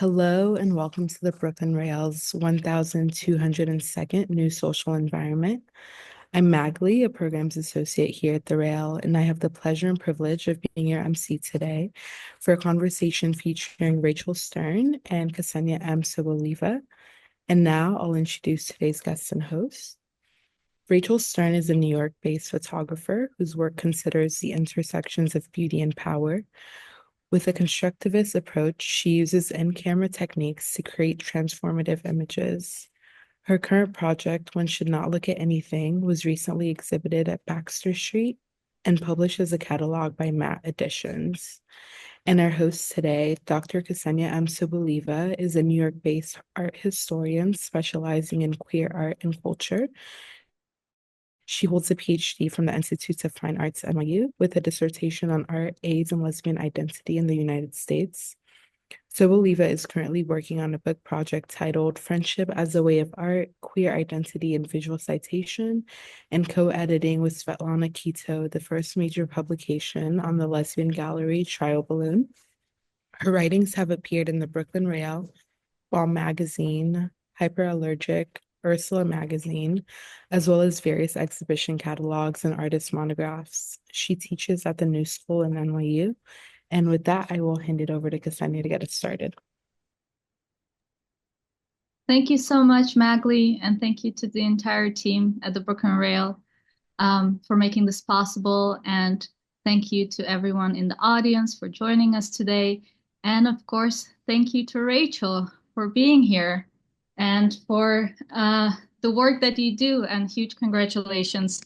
Hello and welcome to the Brooklyn Rail's 1202nd New Social Environment. I'm Magley, a programs associate here at the Rail, and I have the pleasure and privilege of being your MC today for a conversation featuring Rachel Stern and Ksenia M. Soboleva. And now I'll introduce today's guest and host. Rachel Stern is a New York-based photographer whose work considers the intersections of beauty and power. With a constructivist approach, she uses in-camera techniques to create transformative images. Her current project, One Should Not Look at Anything, was recently exhibited at Baxter St and published as a catalog by Matt Editions. And our host today, Dr. Ksenia M. Soboleva, is a New York-based art historian specializing in queer art and culture. She holds a Ph.D. from the Institute of Fine Arts at NYU with a dissertation on art, AIDS, and lesbian identity in the United States. Soboleva is currently working on a book project titled Friendship as a Way of Art, Queer Identity and Visual Citation, and co-editing with Svetlana Kitto, the first major publication on the lesbian gallery Trial Balloon. Her writings have appeared in the Brooklyn Rail, Magazine, Hyperallergic, Ursula Magazine, as well as various exhibition catalogues and artist monographs. She teaches at the New School and NYU. And with that, I will hand it over to Ksenia to get us started. Thank you so much, Magley, and thank you to the entire team at the Brooklyn Rail for making this possible. And thank you to everyone in the audience for joining us today. And of course, thank you to Rachel for being here and for the work that you do. And huge congratulations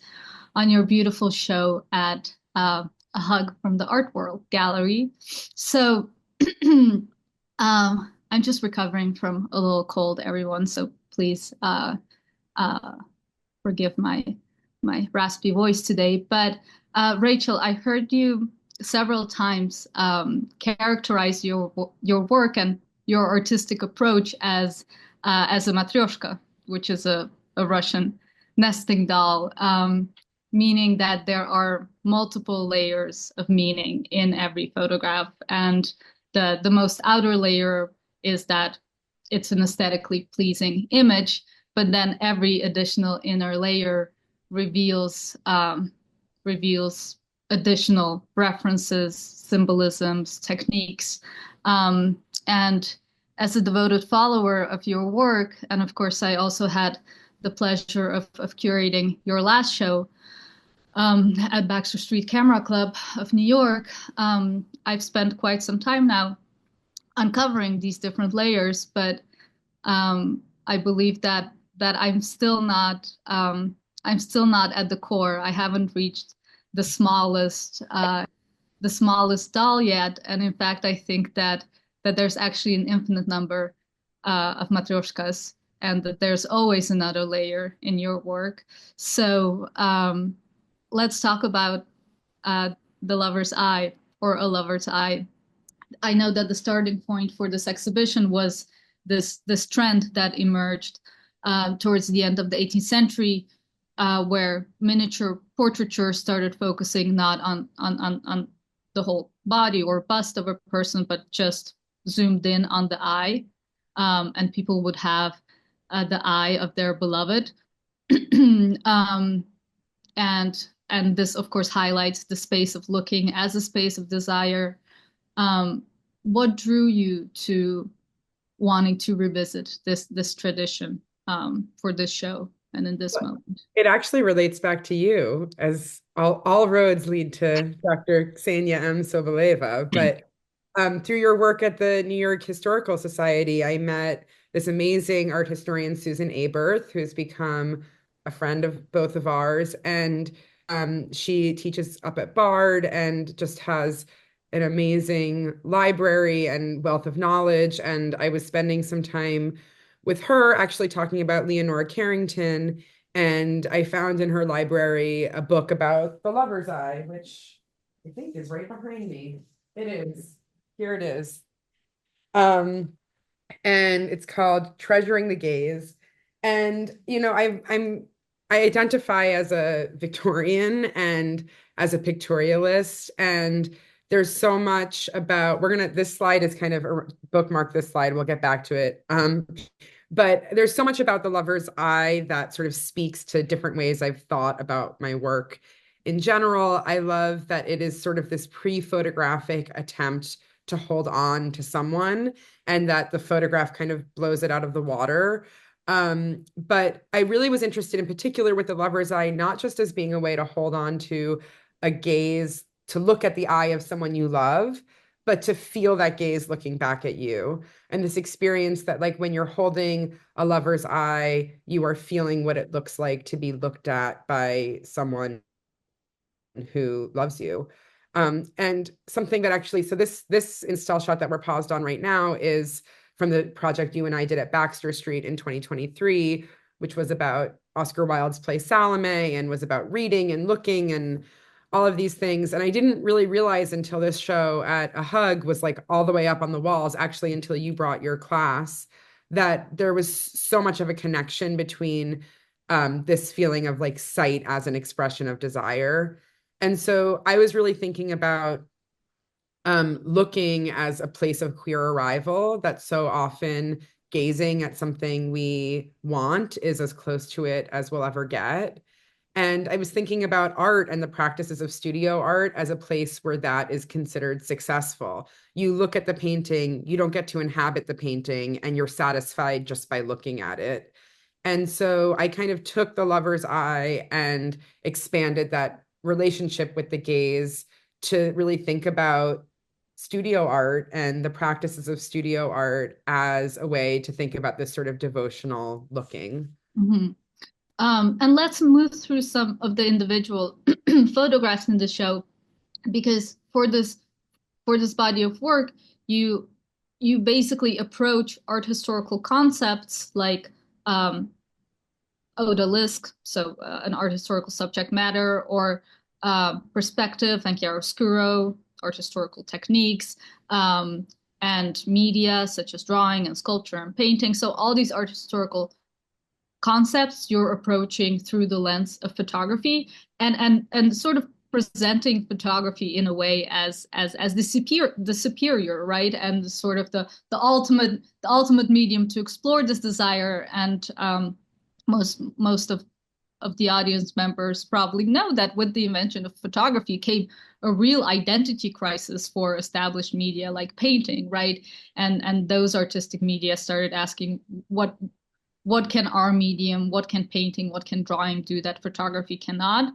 on your beautiful show at A Hug from the Art World Gallery. So I'm just recovering from a little cold, everyone. So please forgive my raspy voice today. But Rachel, I heard you several times characterize your work and your artistic approach as a matryoshka, which is a Russian nesting doll, meaning that there are multiple layers of meaning in every photograph, and the most outer layer is that it's an aesthetically pleasing image, but then every additional inner layer reveals additional references, symbolisms, techniques. And as a devoted follower of your work, and of course, I also had the pleasure of curating your last show at Baxter St Camera Club of New York, I've spent quite some time now uncovering these different layers, but I believe that I'm still not at the core. I haven't reached the smallest doll yet, and in fact, I think that there's actually an infinite number of matryoshkas, and that there's always another layer in your work. So let's talk about the lover's eye, or a lover's eye. I know that the starting point for this exhibition was this trend that emerged towards the end of the 18th century, where miniature portraiture started focusing not on the whole body or bust of a person, but just zoomed in on the eye, and people would have the eye of their beloved. And this, of course, highlights the space of looking as a space of desire. What drew you to wanting to revisit this tradition for this show and in this moment? It actually relates back to you, as all roads lead to Dr. Ksenia M. Soboleva. But through your work at the New York Historical Society, I met this amazing art historian, Susan Aberth, who's become a friend of both of ours. And she teaches up at Bard and just has an amazing library and wealth of knowledge. And I was spending some time with her actually talking about Leonora Carrington. And I found in her library a book about the lover's eye, which I think is right behind me. It is. Here it is. And it's called Treasuring the Gaze. And, you know, I identify as a Victorian and as a pictorialist. And there's so much about, this slide is kind of bookmark this slide. We'll get back to it. But there's so much about the lover's eye that sort of speaks to different ways I've thought about my work. In general, I love that it is sort of this pre-photographic attempt to hold on to someone, and that the photograph kind of blows it out of the water. But I really was interested in particular with the lover's eye, not just as being a way to hold on to a gaze, to look at the eye of someone you love, but to feel that gaze looking back at you. And this experience that, like, when you're holding a lover's eye, you are feeling what it looks like to be looked at by someone who loves you. And something that actually, so this install shot that we're paused on right now is from the project you and I did at Baxter St in 2023, which was about Oscar Wilde's play Salome, and was about reading and looking and all of these things. And I didn't really realize until this show at A Hug was like all the way up on the walls, actually, until you brought your class, that there was so much of a connection between this feeling of like sight as an expression of desire. And so I was really thinking about looking as a place of queer arrival, that so often gazing at something we want is as close to it as we'll ever get. And I was thinking about art and the practices of studio art as a place where that is considered successful. You look at the painting, you don't get to inhabit the painting, and you're satisfied just by looking at it. And so I kind of took the lover's eye and expanded that relationship with the gaze to really think about studio art and the practices of studio art as a way to think about this sort of devotional looking. Mm-hmm. And let's move through some of the individual photographs in the show, because for this body of work, you basically approach art historical concepts like odalisque, so an art historical subject matter, or perspective and chiaroscuro, art historical techniques, and media such as drawing and sculpture and painting. So all these art historical concepts you're approaching through the lens of photography, and sort of presenting photography in a way as the superior, right, and sort of the ultimate medium to explore this desire. And most of the audience members probably know that with the invention of photography came a real identity crisis for established media like painting, right? And those artistic media started asking, what can our medium, what can painting, what can drawing do that photography cannot?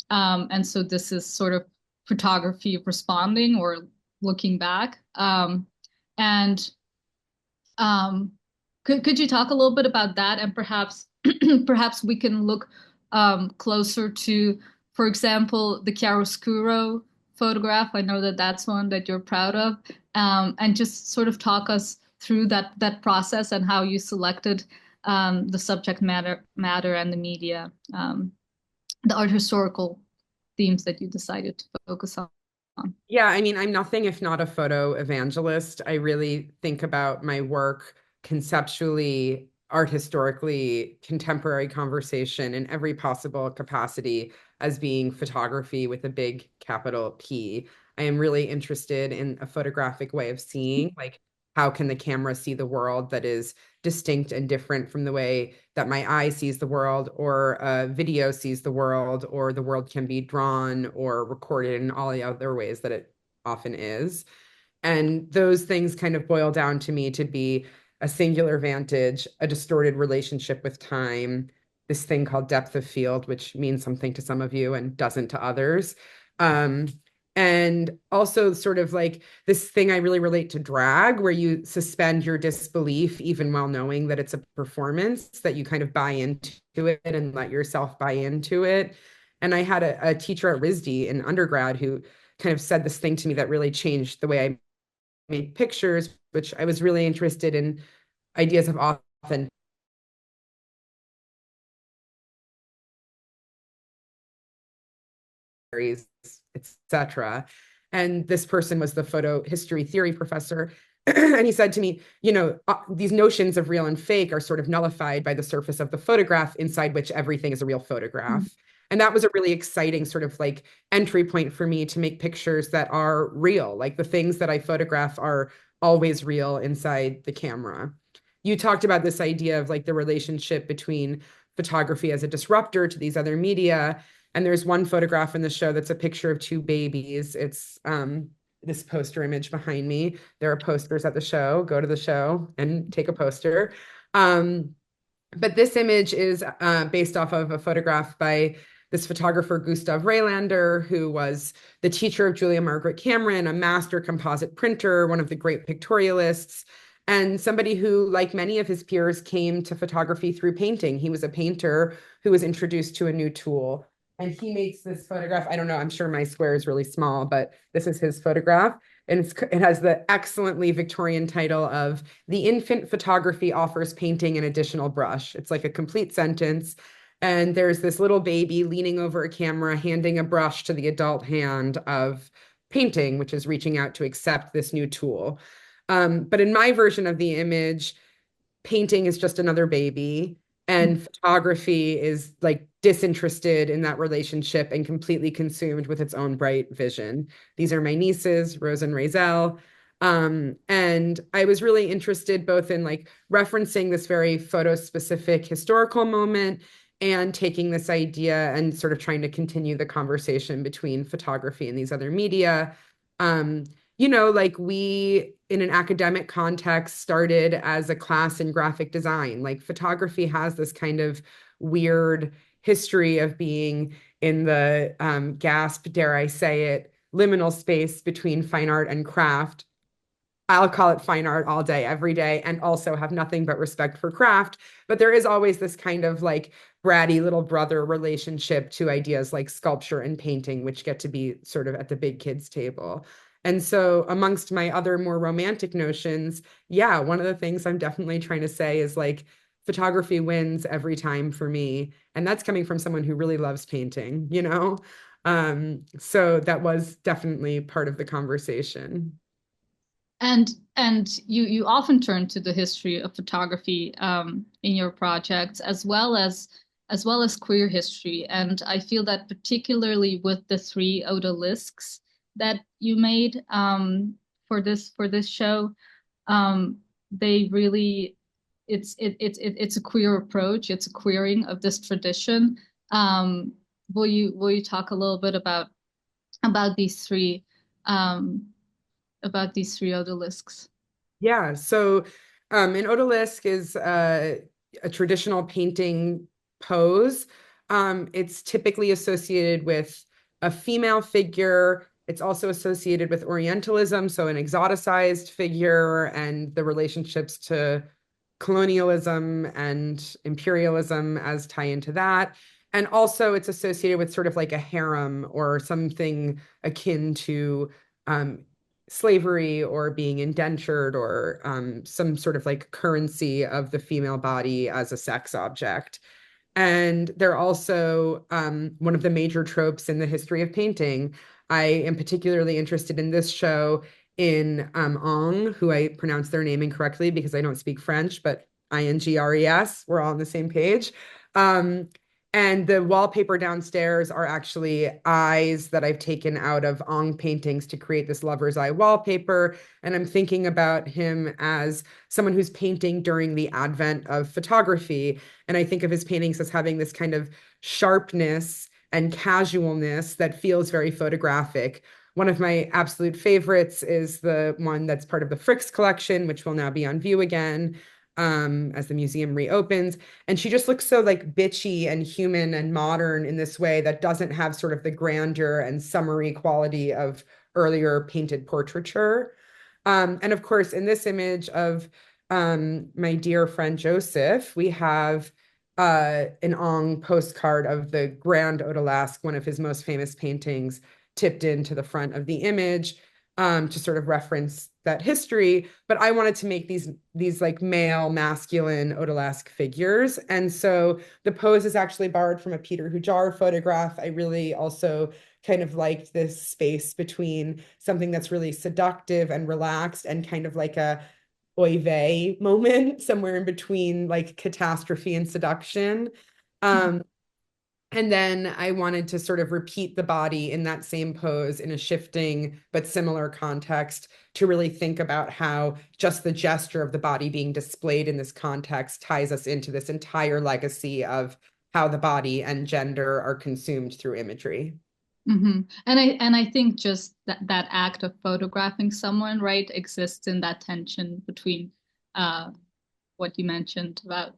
And so this is sort of photography responding or looking back. And could you talk a little bit about that? And perhaps we can look closer to, for example, the chiaroscuro photograph. I know that that's one that you're proud of, and just sort of talk us through that process and how you selected the subject matter and the media, the art historical themes that you decided to focus on. Yeah, I mean, I'm nothing if not a photo evangelist. I really think about my work conceptually, art historically, contemporary conversation in every possible capacity as being photography with a big capital P. I am really interested in a photographic way of seeing, like, how can the camera see the world that is distinct and different from the way that my eye sees the world, or a video sees the world, or the world can be drawn or recorded in all the other ways that it often is. And those things kind of boil down to me to be a singular vantage, a distorted relationship with time, this thing called depth of field, which means something to some of you and doesn't to others. And also sort of like this thing I really relate to drag, where you suspend your disbelief even while knowing that it's a performance, that you kind of buy into it and let yourself buy into it. And I had a teacher at RISD in undergrad who kind of said this thing to me that really changed the way I made pictures, which I was really interested in ideas of authenticity, etc. And this person was the photo history theory professor. And he said to me, these notions of real and fake are sort of nullified by the surface of the photograph, inside which everything is a real photograph. And that was a really exciting sort of like entry point for me to make pictures that are real. Like the things that I photograph are always real inside the camera. You talked about this idea of like the relationship between photography as a disruptor to these other media. And there's one photograph in the show that's a picture of two babies. It's this poster image behind me. There are posters at the show. Go to the show and take a poster. But this image is based off of a photograph by this photographer, Gustav Raylander, who was the teacher of Julia Margaret Cameron, a master composite printer, one of the great pictorialists, and somebody who, like many of his peers, came to photography through painting. He was a painter who was introduced to a new tool. And he makes this photograph. I don't know, I'm sure my square is really small, but this is his photograph. And it has the excellently Victorian title of "The Infant Photography Offers Painting an Additional Brush." It's like a complete sentence. And there's this little baby leaning over a camera, handing a brush to the adult hand of painting, which is reaching out to accept this new tool. But in my version of the image, painting is just another baby, and photography is like disinterested in that relationship and completely consumed with its own bright vision. These are my nieces, Rose and Razel. And I was really interested both in like referencing this very photo specific historical moment and taking this idea and sort of trying to continue the conversation between photography and these other media. Um, like we, in an academic context, started as a class in graphic design. Like photography has this kind of weird history of being in the gasp, dare I say it, liminal space between fine art and craft. I'll call it fine art all day, every day, and also have nothing but respect for craft. But there is always this kind of like bratty little brother relationship to ideas like sculpture and painting, which get to be sort of at the big kids' table. And so, amongst my other more romantic notions, yeah, one of the things I'm definitely trying to say is like photography wins every time for me. And that's coming from someone who really loves painting, you know? So that was definitely part of the conversation. And you often turn to the history of photography in your projects, as well as queer history. And I feel that particularly with the three odalisques that you made for this show, they really it's a queer approach. It's a queering of this tradition. Will you talk a little bit about these three? About these three odalisques. Yeah, so an odalisque is a traditional painting pose. It's typically associated with a female figure. It's also associated with Orientalism, so an exoticized figure and the relationships to colonialism and imperialism as tie into that. And also it's associated with sort of like a harem or something akin to um, slavery or being indentured or some sort of like currency of the female body as a sex object. And they're also one of the major tropes in the history of painting. I am particularly interested in this show in Ong, who I pronounce their name incorrectly because I don't speak French, but Ingres, we're all on the same page. Um, and the wallpaper downstairs are actually eyes that I've taken out of Ong paintings to create this lover's eye wallpaper. And I'm thinking about him as someone who's painting during the advent of photography. And I think of his paintings as having this kind of sharpness and casualness that feels very photographic. One of my absolute favorites is the one that's part of the Fricks collection, which will now be on view again as the museum reopens. And she just looks so like bitchy and human and modern in this way that doesn't have sort of the grandeur and summery quality of earlier painted portraiture. And of course, in this image of my dear friend Joseph, we have an Ong postcard of the Grand Odalisque, one of his most famous paintings, tipped into the front of the image to sort of reference that history. But I wanted to make these like male, masculine odalisque figures. And so the pose is actually borrowed from a Peter Hujar photograph. I really also kind of liked this space between something that's really seductive and relaxed and kind of like a oy vey moment somewhere in between like catastrophe and seduction. Um, And then I wanted to sort of repeat the body in that same pose in a shifting but similar context to really think about how just the gesture of the body being displayed in this context ties us into this entire legacy of how the body and gender are consumed through imagery. And I think just that act of photographing someone, right, exists in that tension between uh, what you mentioned about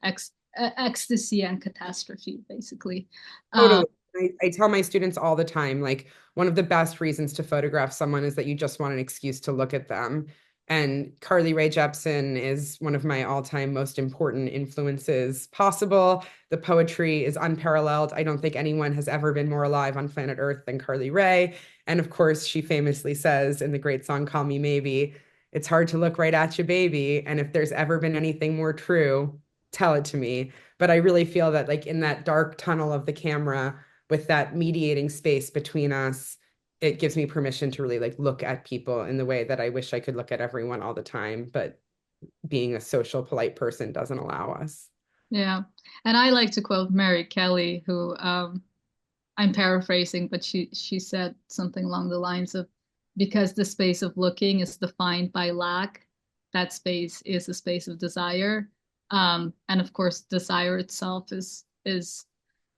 ecstasy and catastrophe, basically. Um, Totally. I tell my students all the time, like one of the best reasons to photograph someone is that you just want an excuse to look at them. And Carly Rae Jepsen is one of my all-time most important influences possible. The poetry is unparalleled. I don't think anyone has ever been more alive on planet Earth than Carly Rae. And of course, she famously says in the great song Call Me Maybe, it's hard to look right at you, baby. And if there's ever been anything more true, tell it to me. But I really feel that like in that dark tunnel of the camera, with that mediating space between us, it gives me permission to really like look at people in the way that I wish I could look at everyone all the time, but being a social, polite person doesn't allow us. yeah, and I like to quote Mary Kelly, who I'm paraphrasing, but she said something along the lines of, because the space of looking is defined by lack, that space is a space of desire. And of course, desire itself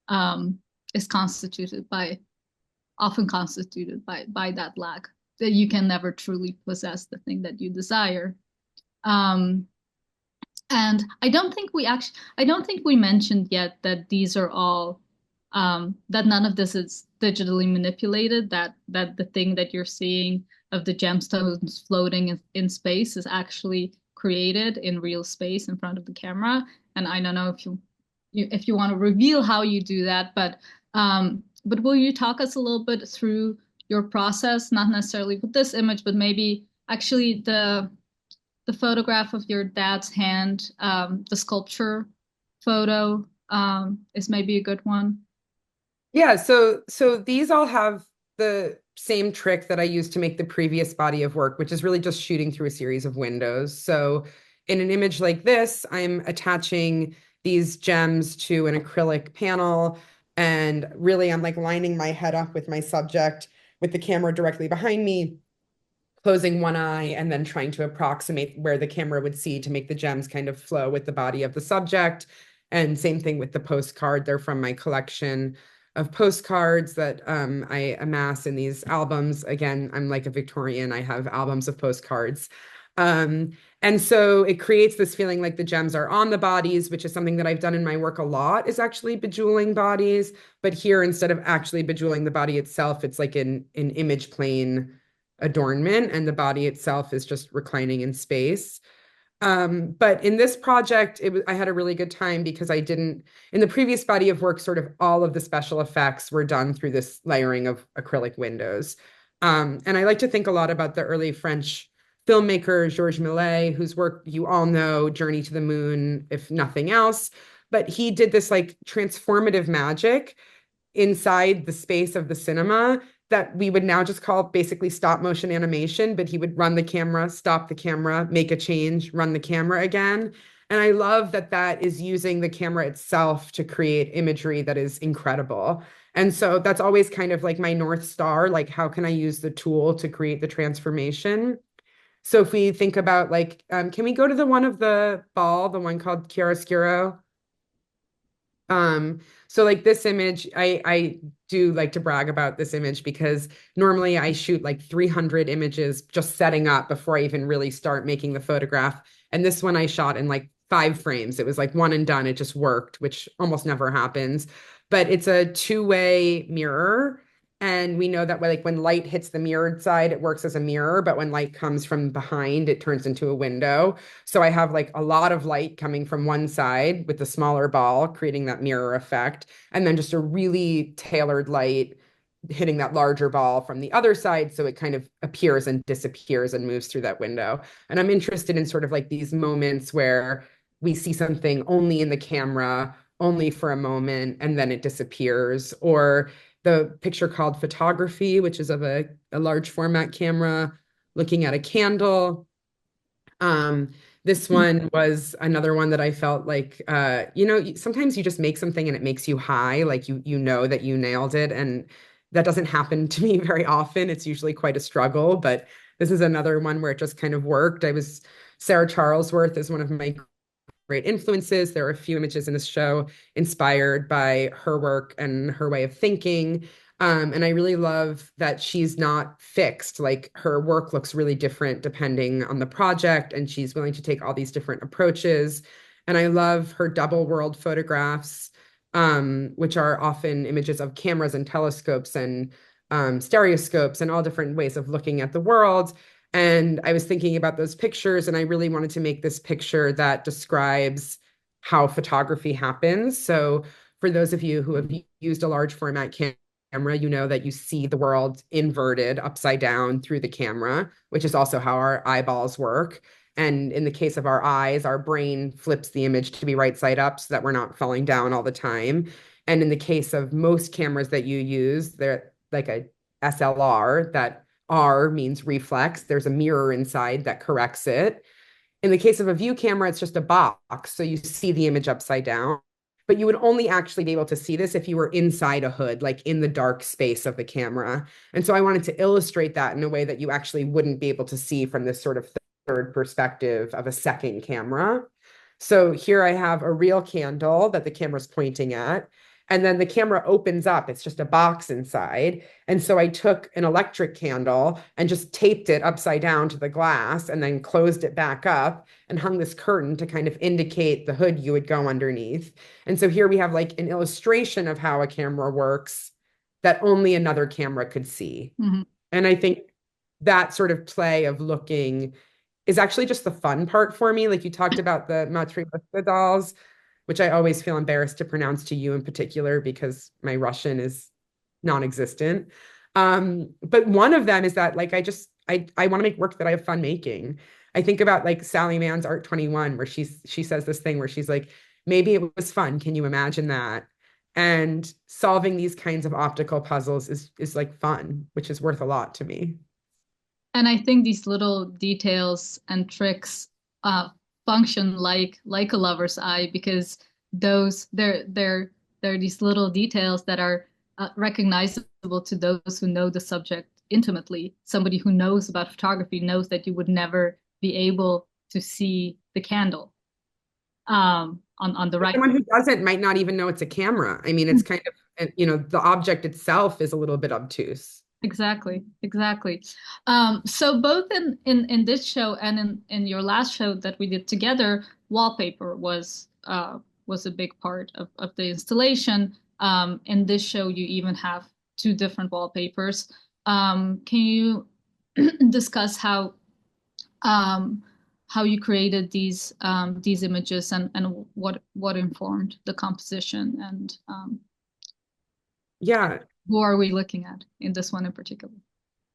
um, is constituted by often constituted by that lack. That you can never truly possess the thing that you desire. Um, and I don't think we mentioned yet that these are all that none of this is digitally manipulated, that the thing that you're seeing of the gemstones floating in space is actually created in real space in front of the camera. And I don't know if you want to reveal how you do that, but will you talk us a little bit through your process, not necessarily with this image, but maybe actually the photograph of your dad's hand, the sculpture photo is maybe a good one. Yeah, so these all have the same trick that I used to make the previous body of work, which is really just shooting through a series of windows. So in an image like this, I'm attaching these gems to an acrylic panel, and really I'm like lining my head up with my subject with the camera directly behind me, closing one eye and then trying to approximate where the camera would see to make the gems kind of flow with the body of the subject. And same thing with the postcard. They're from my collection of postcards that I amass in these albums. Again, I'm like a Victorian. I have albums of postcards. Um, and so it creates this feeling like the gems are on the bodies, which is something that I've done in my work a lot, is actually bejeweling bodies. But here, instead of actually bejeweling the body itself, it's like an image plane adornment, and the body itself is just reclining in space. But in this project, I had a really good time because I didn't, in the previous body of work, sort of all of the special effects were done through this layering of acrylic windows. And I like to think a lot about the early French filmmaker, Georges Millet, whose work you all know, Journey to the Moon, if nothing else. But he did this like transformative magic inside the space of the cinema that we would now just call basically stop motion animation, but he would run the camera, stop the camera, make a change, run the camera again. And I love that that is using the camera itself to create imagery that is incredible. And so that's always kind of like my North Star, like how can I use the tool to create the transformation? So if we think about like, can we go to the one of the ball, the one called chiaroscuro? Um, so like this image, I do like to brag about this image because normally I shoot like 300 images just setting up before I even really start making the photograph. And this one I shot in like 5 frames. It was like one and done. It just worked, which almost never happens. But it's a two-way mirror. And we know that like when light hits the mirrored side, it works as a mirror, but when light comes from behind, it turns into a window. So I have like a lot of light coming from one side with the smaller ball, creating that mirror effect, and then just a really tailored light hitting that larger ball from the other side. So it kind of appears and disappears and moves through that window. And I'm interested in sort of like these moments where we see something only in the camera, only for a moment, and then it disappears. Or the picture called Photography, which is of a large format camera looking at a candle. This one was another one that I felt like, sometimes you just make something and it makes you high, like you know that you nailed it. And that doesn't happen to me very often. It's usually quite a struggle, but this is another one where it just kind of worked. Sarah Charlesworth is one of my great influences. There are a few images in this show inspired by her work and her way of thinking. And I really love that she's not fixed. Like her work looks really different depending on the project, and she's willing to take all these different approaches. And I love her double world photographs, which are often images of cameras and telescopes and stereoscopes and all different ways of looking at the world. And I was thinking about those pictures, and I really wanted to make this picture that describes how photography happens. So, for those of you who have used a large format camera, you know that you see the world inverted upside down through the camera, which is also how our eyeballs work. And in the case of our eyes, our brain flips the image to be right side up so that we're not falling down all the time. And in the case of most cameras that you use, they're like a SLR, that R means reflex. There's a mirror inside that corrects it. In the case of a view camera, it's just a box. So you see the image upside down, but you would only actually be able to see this if you were inside a hood, like in the dark space of the camera. And so I wanted to illustrate that in a way that you actually wouldn't be able to see from this sort of third perspective of a second camera. So here I have a real candle that the camera's pointing at. And then the camera opens up. It's just a box inside. And so I took an electric candle and just taped it upside down to the glass and then closed it back up and hung this curtain to kind of indicate the hood you would go underneath. And so here we have like an illustration of how a camera works that only another camera could see. Mm-hmm. And I think that sort of play of looking is actually just the fun part for me. Like you talked about the Matryoshka dolls, which I always feel embarrassed to pronounce to you in particular because my Russian is non-existent. But one of them is that like I want to make work that I have fun making. I think about like Sally Mann's Art 21, where she says this thing where she's like, maybe it was fun. Can you imagine that? And solving these kinds of optical puzzles is like fun, which is worth a lot to me. And I think these little details and tricks function like a lover's eye, because they're these little details that are recognizable to those who know the subject intimately. Somebody who knows about photography knows that you would never be able to see the candle on the right. Someone who doesn't might not even know it's a camera. I mean, it's kind of, the object itself is a little bit obtuse. Exactly. So both in this show and in your last show that we did together, wallpaper was a big part of the installation. In this show, you even have two different wallpapers. Can you discuss how you created these images and what informed the composition and yeah. Who are we looking at in this one in particular?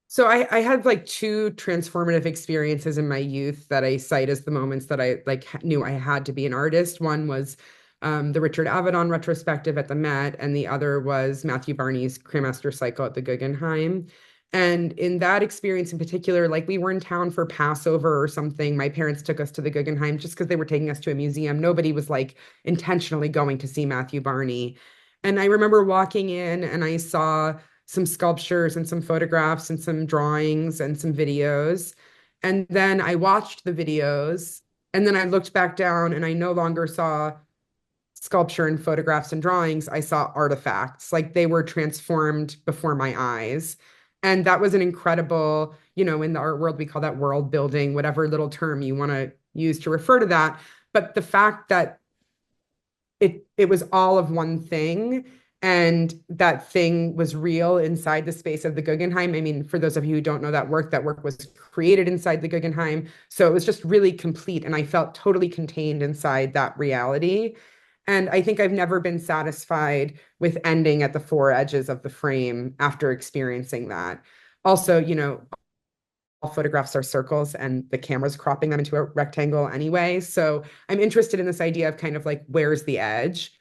So I had like two transformative experiences in my youth that I cite as the moments that I like knew I had to be an artist. One was the Richard Avedon retrospective at the Met, and the other was Matthew Barney's Cremaster Cycle at the Guggenheim. And in that experience in particular, like we were in town for Passover or something. My parents took us to the Guggenheim just because they were taking us to a museum. Nobody was like intentionally going to see Matthew Barney. And I remember walking in and I saw some sculptures and some photographs and some drawings and some videos. And then I watched the videos and then I looked back down and I no longer saw sculpture and photographs and drawings. I saw artifacts, like they were transformed before my eyes. And that was an incredible, in the art world, we call that world building, whatever little term you want to use to refer to that. But the fact that it was all of one thing, and that thing was real inside the space of the Guggenheim. I mean, for those of you who don't know that work was created inside the Guggenheim. So it was just really complete, and I felt totally contained inside that reality. And I think I've never been satisfied with ending at the four edges of the frame after experiencing that. Also, all photographs are circles and the camera's cropping them into a rectangle anyway. So I'm interested in this idea of kind of like, where's the edge?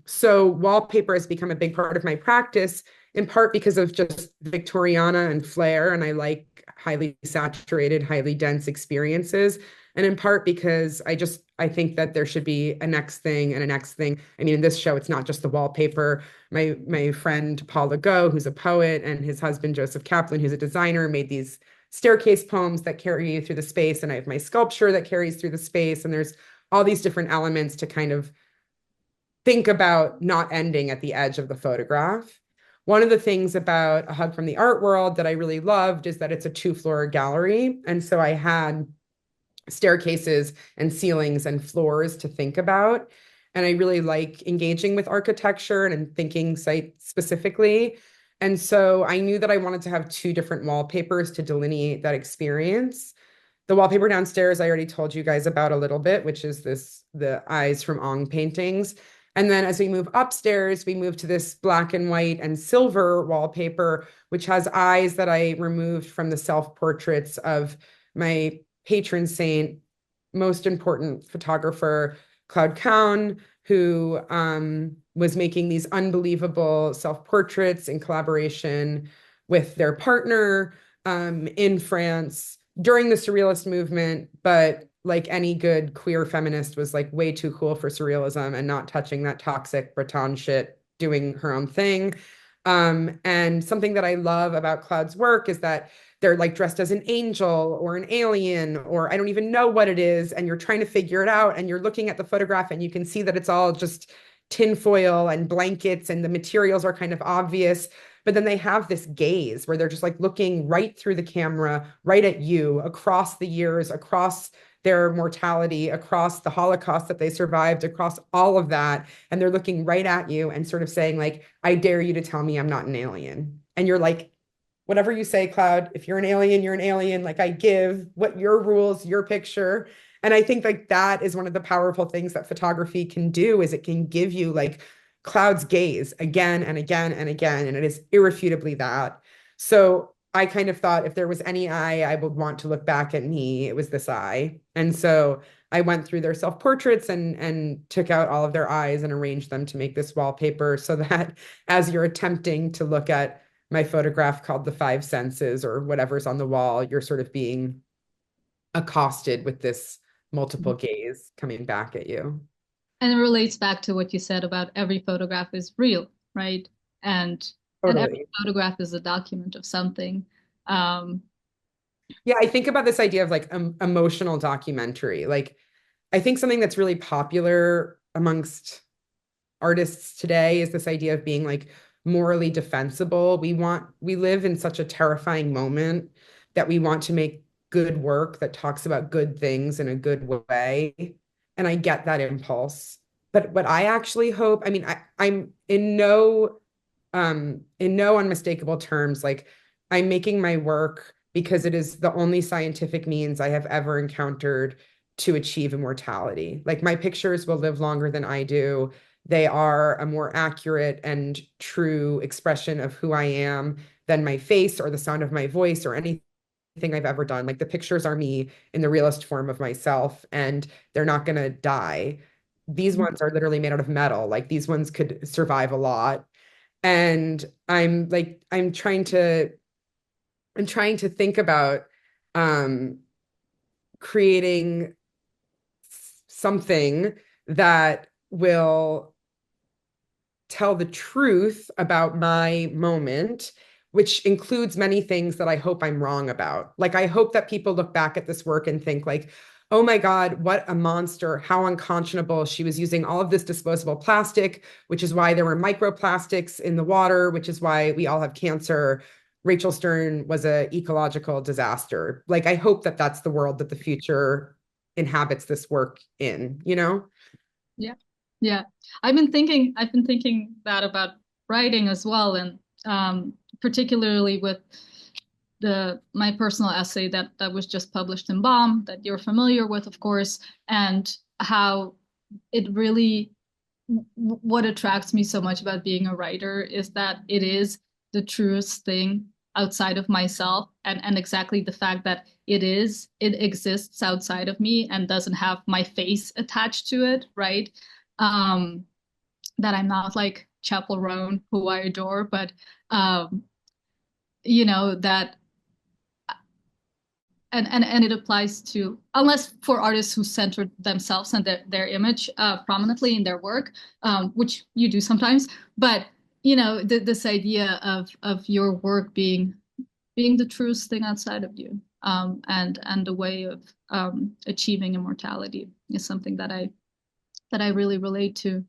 So wallpaper has become a big part of my practice, in part because of just Victoriana and flair. And I like highly saturated, highly dense experiences. and in part because I think that there should be a next thing and a next thing. I mean, in this show, it's not just the wallpaper. My friend Paul Legault, who's a poet, and his husband Joseph Kaplan, who's a designer, made these staircase poems that carry you through the space, and I have my sculpture that carries through the space, and there's all these different elements to kind of think about not ending at the edge of the photograph. One of the things about A Hug from the Art World that I really loved is that it's a two-floor gallery. And so I had staircases and ceilings and floors to think about. And I really like engaging with architecture and thinking site specifically. And so I knew that I wanted to have two different wallpapers to delineate that experience. The wallpaper downstairs, I already told you guys about a little bit, which is the eyes from Ong paintings. And then as we move upstairs, we move to this black and white and silver wallpaper, which has eyes that I removed from the self-portraits of my patron saint, most important photographer, Claude Cahun, who was making these unbelievable self-portraits in collaboration with their partner in France during the Surrealist movement, but like any good queer feminist was like way too cool for surrealism and not touching that toxic Breton shit, doing her own thing. And something that I love about Claude's work is that they're like dressed as an angel or an alien, or I don't even know what it is. And you're trying to figure it out. And you're looking at the photograph and you can see that it's all just tinfoil and blankets and the materials are kind of obvious. But then they have this gaze where they're just like looking right through the camera, right at you, across the years, across their mortality, across the Holocaust that they survived, across all of that. And they're looking right at you and sort of saying, like, I dare you to tell me I'm not an alien. And you're like, whatever you say, Cloud, if you're an alien, you're an alien. Like, I give what your rules, your picture. And I think like that is one of the powerful things that photography can do is it can give you like Cloud's gaze again and again and again. And it is irrefutably that. So I kind of thought if there was any eye I would want to look back at me, it was this eye. And so I went through their self-portraits and took out all of their eyes and arranged them to make this wallpaper so that as you're attempting to look at my photograph called The Five Senses or whatever's on the wall, you're sort of being accosted with this multiple gaze coming back at you. And it relates back to what you said about every photograph is real, right? And every Totally. photograph is a document of something. Um, Yeah, I think about this idea of like emotional documentary. Like, I think something that's really popular amongst artists today is this idea of being like morally defensible. We live in such a terrifying moment that we want to make good work that talks about good things in a good way. And I get that impulse. But what I actually hope, I mean, I'm in no unmistakable terms, like I'm making my work because it is the only scientific means I have ever encountered to achieve immortality. Like my pictures will live longer than I do. They are a more accurate and true expression of who I am than my face or the sound of my voice or anything I've ever done. Like the pictures are me in the realist form of myself, and they're not going to die. These ones are literally made out of metal. Like these ones could survive a lot. And I'm trying to think about um, creating something that will tell the truth about my moment, which includes many things that I hope I'm wrong about. Like, I hope that people look back at this work and think, like, oh my God, what a monster, how unconscionable. She was using all of this disposable plastic, which is why there were microplastics in the water, which is why we all have cancer. Rachel Stern was an ecological disaster. Like, I hope that that's the world that the future inhabits this work in, you know? yeah, yeah. I've been thinking that about writing as well, and particularly with my personal essay that was just published in Bomb that you're familiar with, of course, and how it really what attracts me so much about being a writer is that it is the truest thing outside of myself, and exactly the fact that it exists outside of me and doesn't have my face attached to it, right? um that I'm not like Chapel Roan, who I adore, but um that and it applies to, unless for artists who center themselves and their image prominently in their work, which you do sometimes. But this idea of your work being the truest thing outside of you, and a way of achieving immortality is something that I really relate to.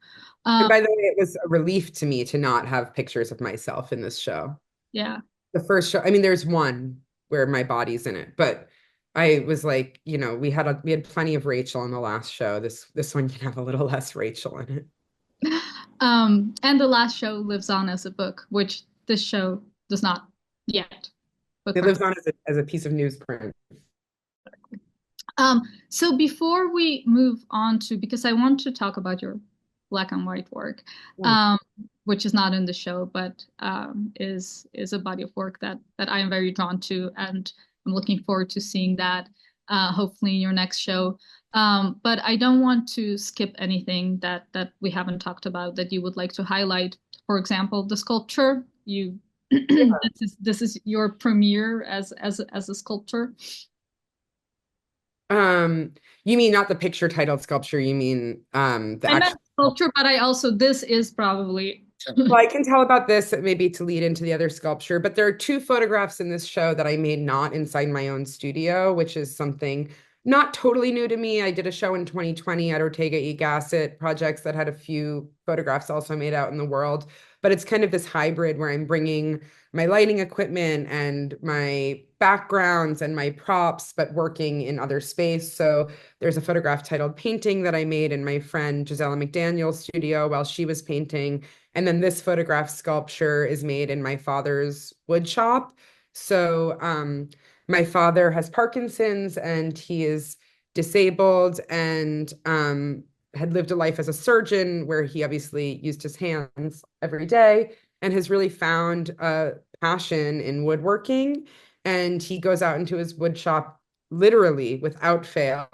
And by the way, it was a relief to me to not have pictures of myself in this show. Yeah. The first show, I mean, there's one where my body's in it, but I was like, we had plenty of Rachel in the last show. This one can have a little less Rachel in it. And the last show lives on as a book, which this show does not yet. But It lives on as a piece of newsprint. So before we move on to, because I want to talk about your black and white work, which is not in the show, but is a body of work that I am very drawn to, and I'm looking forward to seeing that hopefully in your next show. But I don't want to skip anything that we haven't talked about that you would like to highlight. For example, the sculpture. This is your premiere as a sculptor. You mean not the picture titled sculpture, you mean the I meant actual sculpture, but this is probably well, I can tell about this maybe to lead into the other sculpture, but there are two photographs in this show that I made not inside my own studio, which is something not totally new to me. I did a show in 2020 at Ortega y Gasset projects that had a few photographs also made out in the world, but it's kind of this hybrid where I'm bringing my lighting equipment and my backgrounds and my props, but working in other space. So there's a photograph titled Painting that I made in my friend Gisela McDaniel's studio while she was painting. And then this photograph sculpture is made in my father's wood shop. So my father has Parkinson's and he is disabled and had lived a life as a surgeon where he obviously used his hands every day and has really found a passion in woodworking. And he goes out into his wood shop literally without fail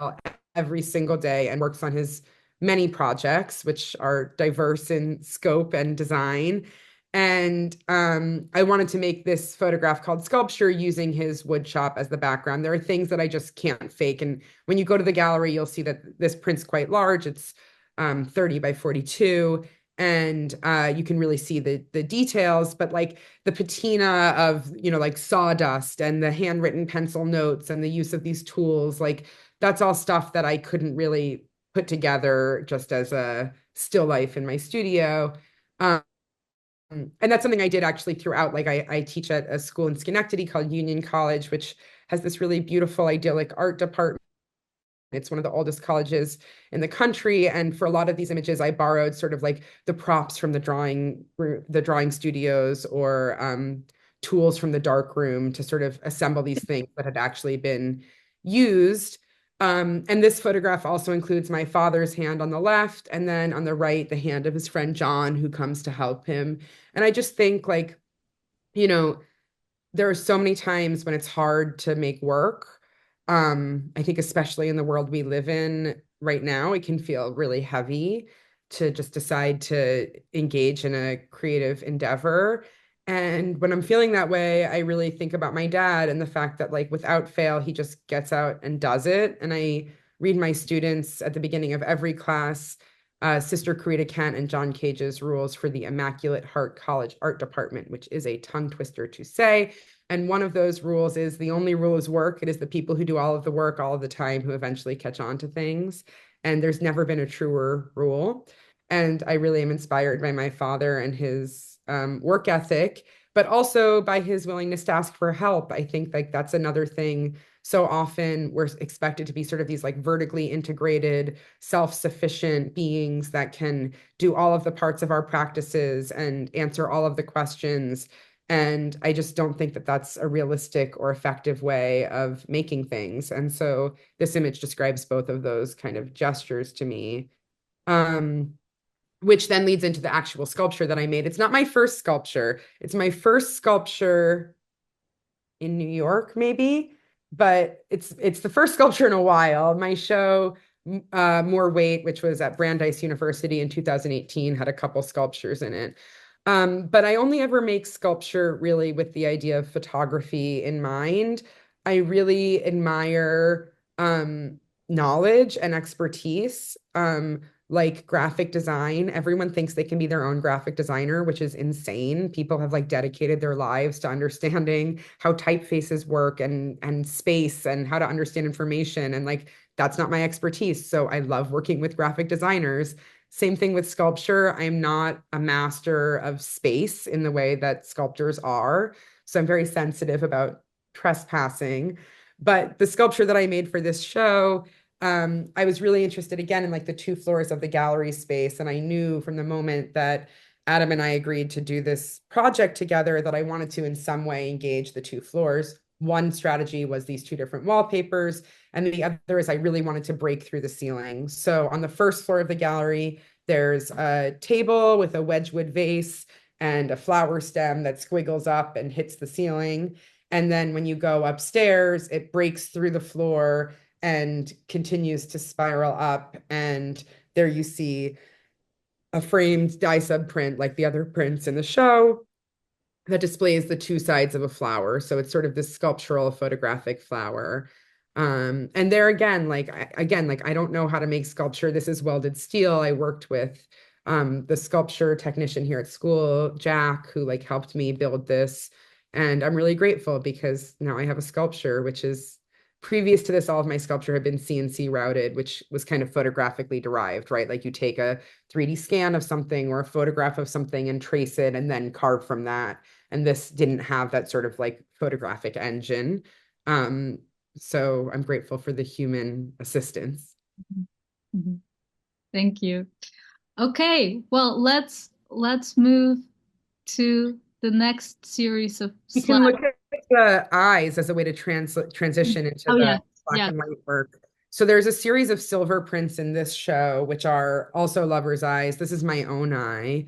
every single day and works on his many projects, which are diverse in scope and design. And I wanted to make this photograph called Sculpture using his wood shop as the background. There are things that I just can't fake. And when you go to the gallery, you'll see that this print's quite large. It's 30 by 42. And you can really see the details, but like the patina of, like sawdust and the handwritten pencil notes and the use of these tools, like that's all stuff that I couldn't really put together just as a still life in my studio. And that's something I did actually throughout. Like I teach at a school in Schenectady called Union College, which has this really beautiful, idyllic art department. It's one of the oldest colleges in the country. And for a lot of these images, I borrowed sort of like the props from the drawing studios or tools from the dark room to sort of assemble these things that had actually been used. And this photograph also includes my father's hand on the left, and then on the right, the hand of his friend John, who comes to help him. And I just think like, there are so many times when it's hard to make work. I think especially in the world we live in right now, it can feel really heavy to just decide to engage in a creative endeavor. And when I'm feeling that way, I really think about my dad and the fact that, like, without fail, he just gets out and does it. And I read my students at the beginning of every class, Sister Karita Kent and John Cage's rules for the Immaculate Heart College Art Department, which is a tongue twister to say. And one of those rules is the only rule is work. It is the people who do all of the work all of the time who eventually catch on to things. And there's never been a truer rule. And I really am inspired by my father and his work ethic, but also by his willingness to ask for help. I think like that's another thing. So often we're expected to be sort of these like vertically integrated, self-sufficient beings that can do all of the parts of our practices and answer all of the questions. And I just don't think that that's a realistic or effective way of making things. And so this image describes both of those kind of gestures to me. Which then leads into the actual sculpture that I made. It's not my first sculpture. It's my first sculpture in New York, maybe, but it's the first sculpture in a while. My show, More Weight, which was at Brandeis University in 2018, had a couple sculptures in it. But I only ever make sculpture really with the idea of photography in mind. I really admire knowledge and expertise, like graphic design. Everyone thinks they can be their own graphic designer, which is insane. People have like dedicated their lives to understanding how typefaces work and space and how to understand information. And like that's not my expertise. So I love working with graphic designers. Same thing with sculpture. I'm not a master of space in the way that sculptors are. So I'm very sensitive about trespassing. But the sculpture that I made for this show, I was really interested again in like the two floors of the gallery space. And I knew from the moment that Adam and I agreed to do this project together that I wanted to in some way engage the two floors. One strategy was these two different wallpapers, and the other is I really wanted to break through the ceiling. So on the first floor of the gallery, there's a table with a Wedgwood vase and a flower stem that squiggles up and hits the ceiling. And then when you go upstairs, it breaks through the floor and continues to spiral up. And there you see a framed dye sub print like the other prints in the show that displays the two sides of a flower. So it's sort of this sculptural photographic flower. And there again, like I don't know how to make sculpture. This is welded steel. I worked with the sculpture technician here at school, Jack, who like helped me build this. And I'm really grateful because now I have a sculpture, which is previous to this, all of my sculpture had been CNC routed, which was kind of photographically derived, right? Like you take a 3D scan of something or a photograph of something and trace it and then carve from that. And this didn't have that sort of like photographic engine. So I'm grateful for the human assistance. Mhm. Thank you. Okay, well, let's move to the next series of You can slides. look at the eyes as a way to transition into Oh the yeah, black yeah. and white work. So there's a series of silver prints in this show, which are also lover's eyes. This is my own eye.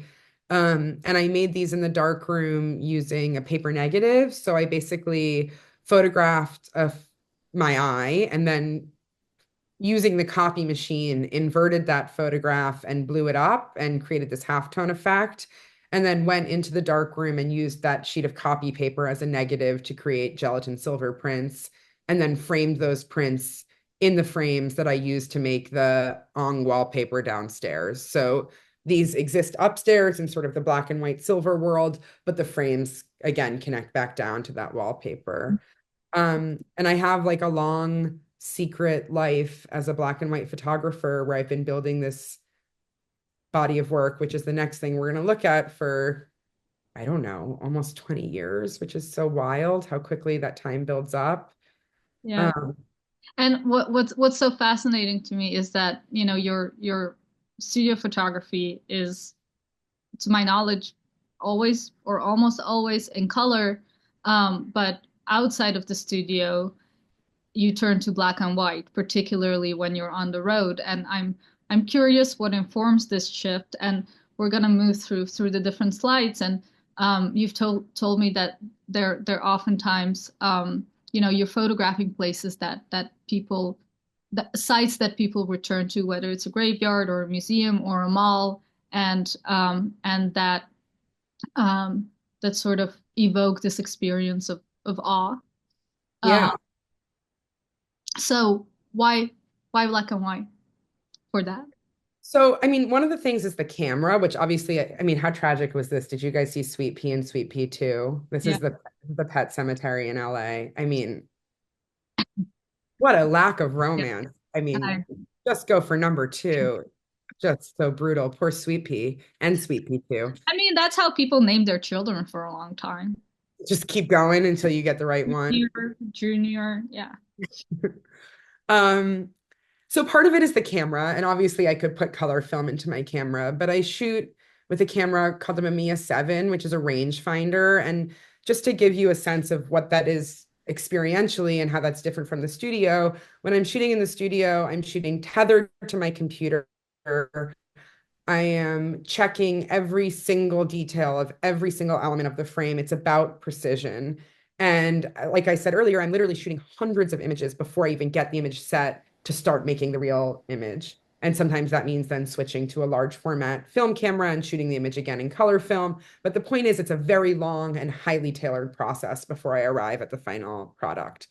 And I made these in the dark room using a paper negative. So I basically photographed my eye and then using the copy machine, inverted that photograph and blew it up and created this halftone effect. And then went into the dark room and used that sheet of copy paper as a negative to create gelatin silver prints, and then framed those prints in the frames that I used to make the Ong wallpaper downstairs. So these exist upstairs in sort of the black and white silver world, but the frames again connect back down to that wallpaper. And I have like a long secret life as a black and white photographer where I've been building this body of work, which is the next thing we're going to look at for, I don't know, almost 20 years, which is so wild how quickly that time builds up. Yeah. Um, And what's so fascinating to me is that, your studio photography is, to my knowledge, always or almost always in color. But outside of the studio, you turn to black and white, particularly when you're on the road. And I'm curious what informs this shift. And we're gonna move through the different slides. And you've told me that they're oftentimes you're photographing places that people, the sites that people return to, whether it's a graveyard or a museum or a mall, and that sort of evoke this experience of awe. yeah. So why black and white for that? So, I mean, one of the things is the camera, which obviously, I mean, how tragic was this? Did you guys see Sweet Pea and Sweet Pea 2? This Yeah. is the pet cemetery in LA. I mean, what a lack of Yeah. romance. I mean, I, just go for number two. Just so brutal. Poor Sweet Pea and Sweet Pea too. I mean, that's how people named their children for a long time. Just keep going until you get the right one. Junior, yeah. Um, so part of it is the camera, and obviously I could put color film into my camera, but I shoot with a camera called the Mamiya 7, which is a rangefinder. And just to give you a sense of what that is experientially and how that's different from the studio, when I'm shooting in the studio, I'm shooting tethered to my computer. I am checking every single detail of every single element of the frame. It's about precision. And like I said earlier, I'm literally shooting hundreds of images before I even get the image set to start making the real image. And sometimes that means then switching to a large format film camera and shooting the image again in color film. But the point is, it's a very long and highly tailored process before I arrive at the final product.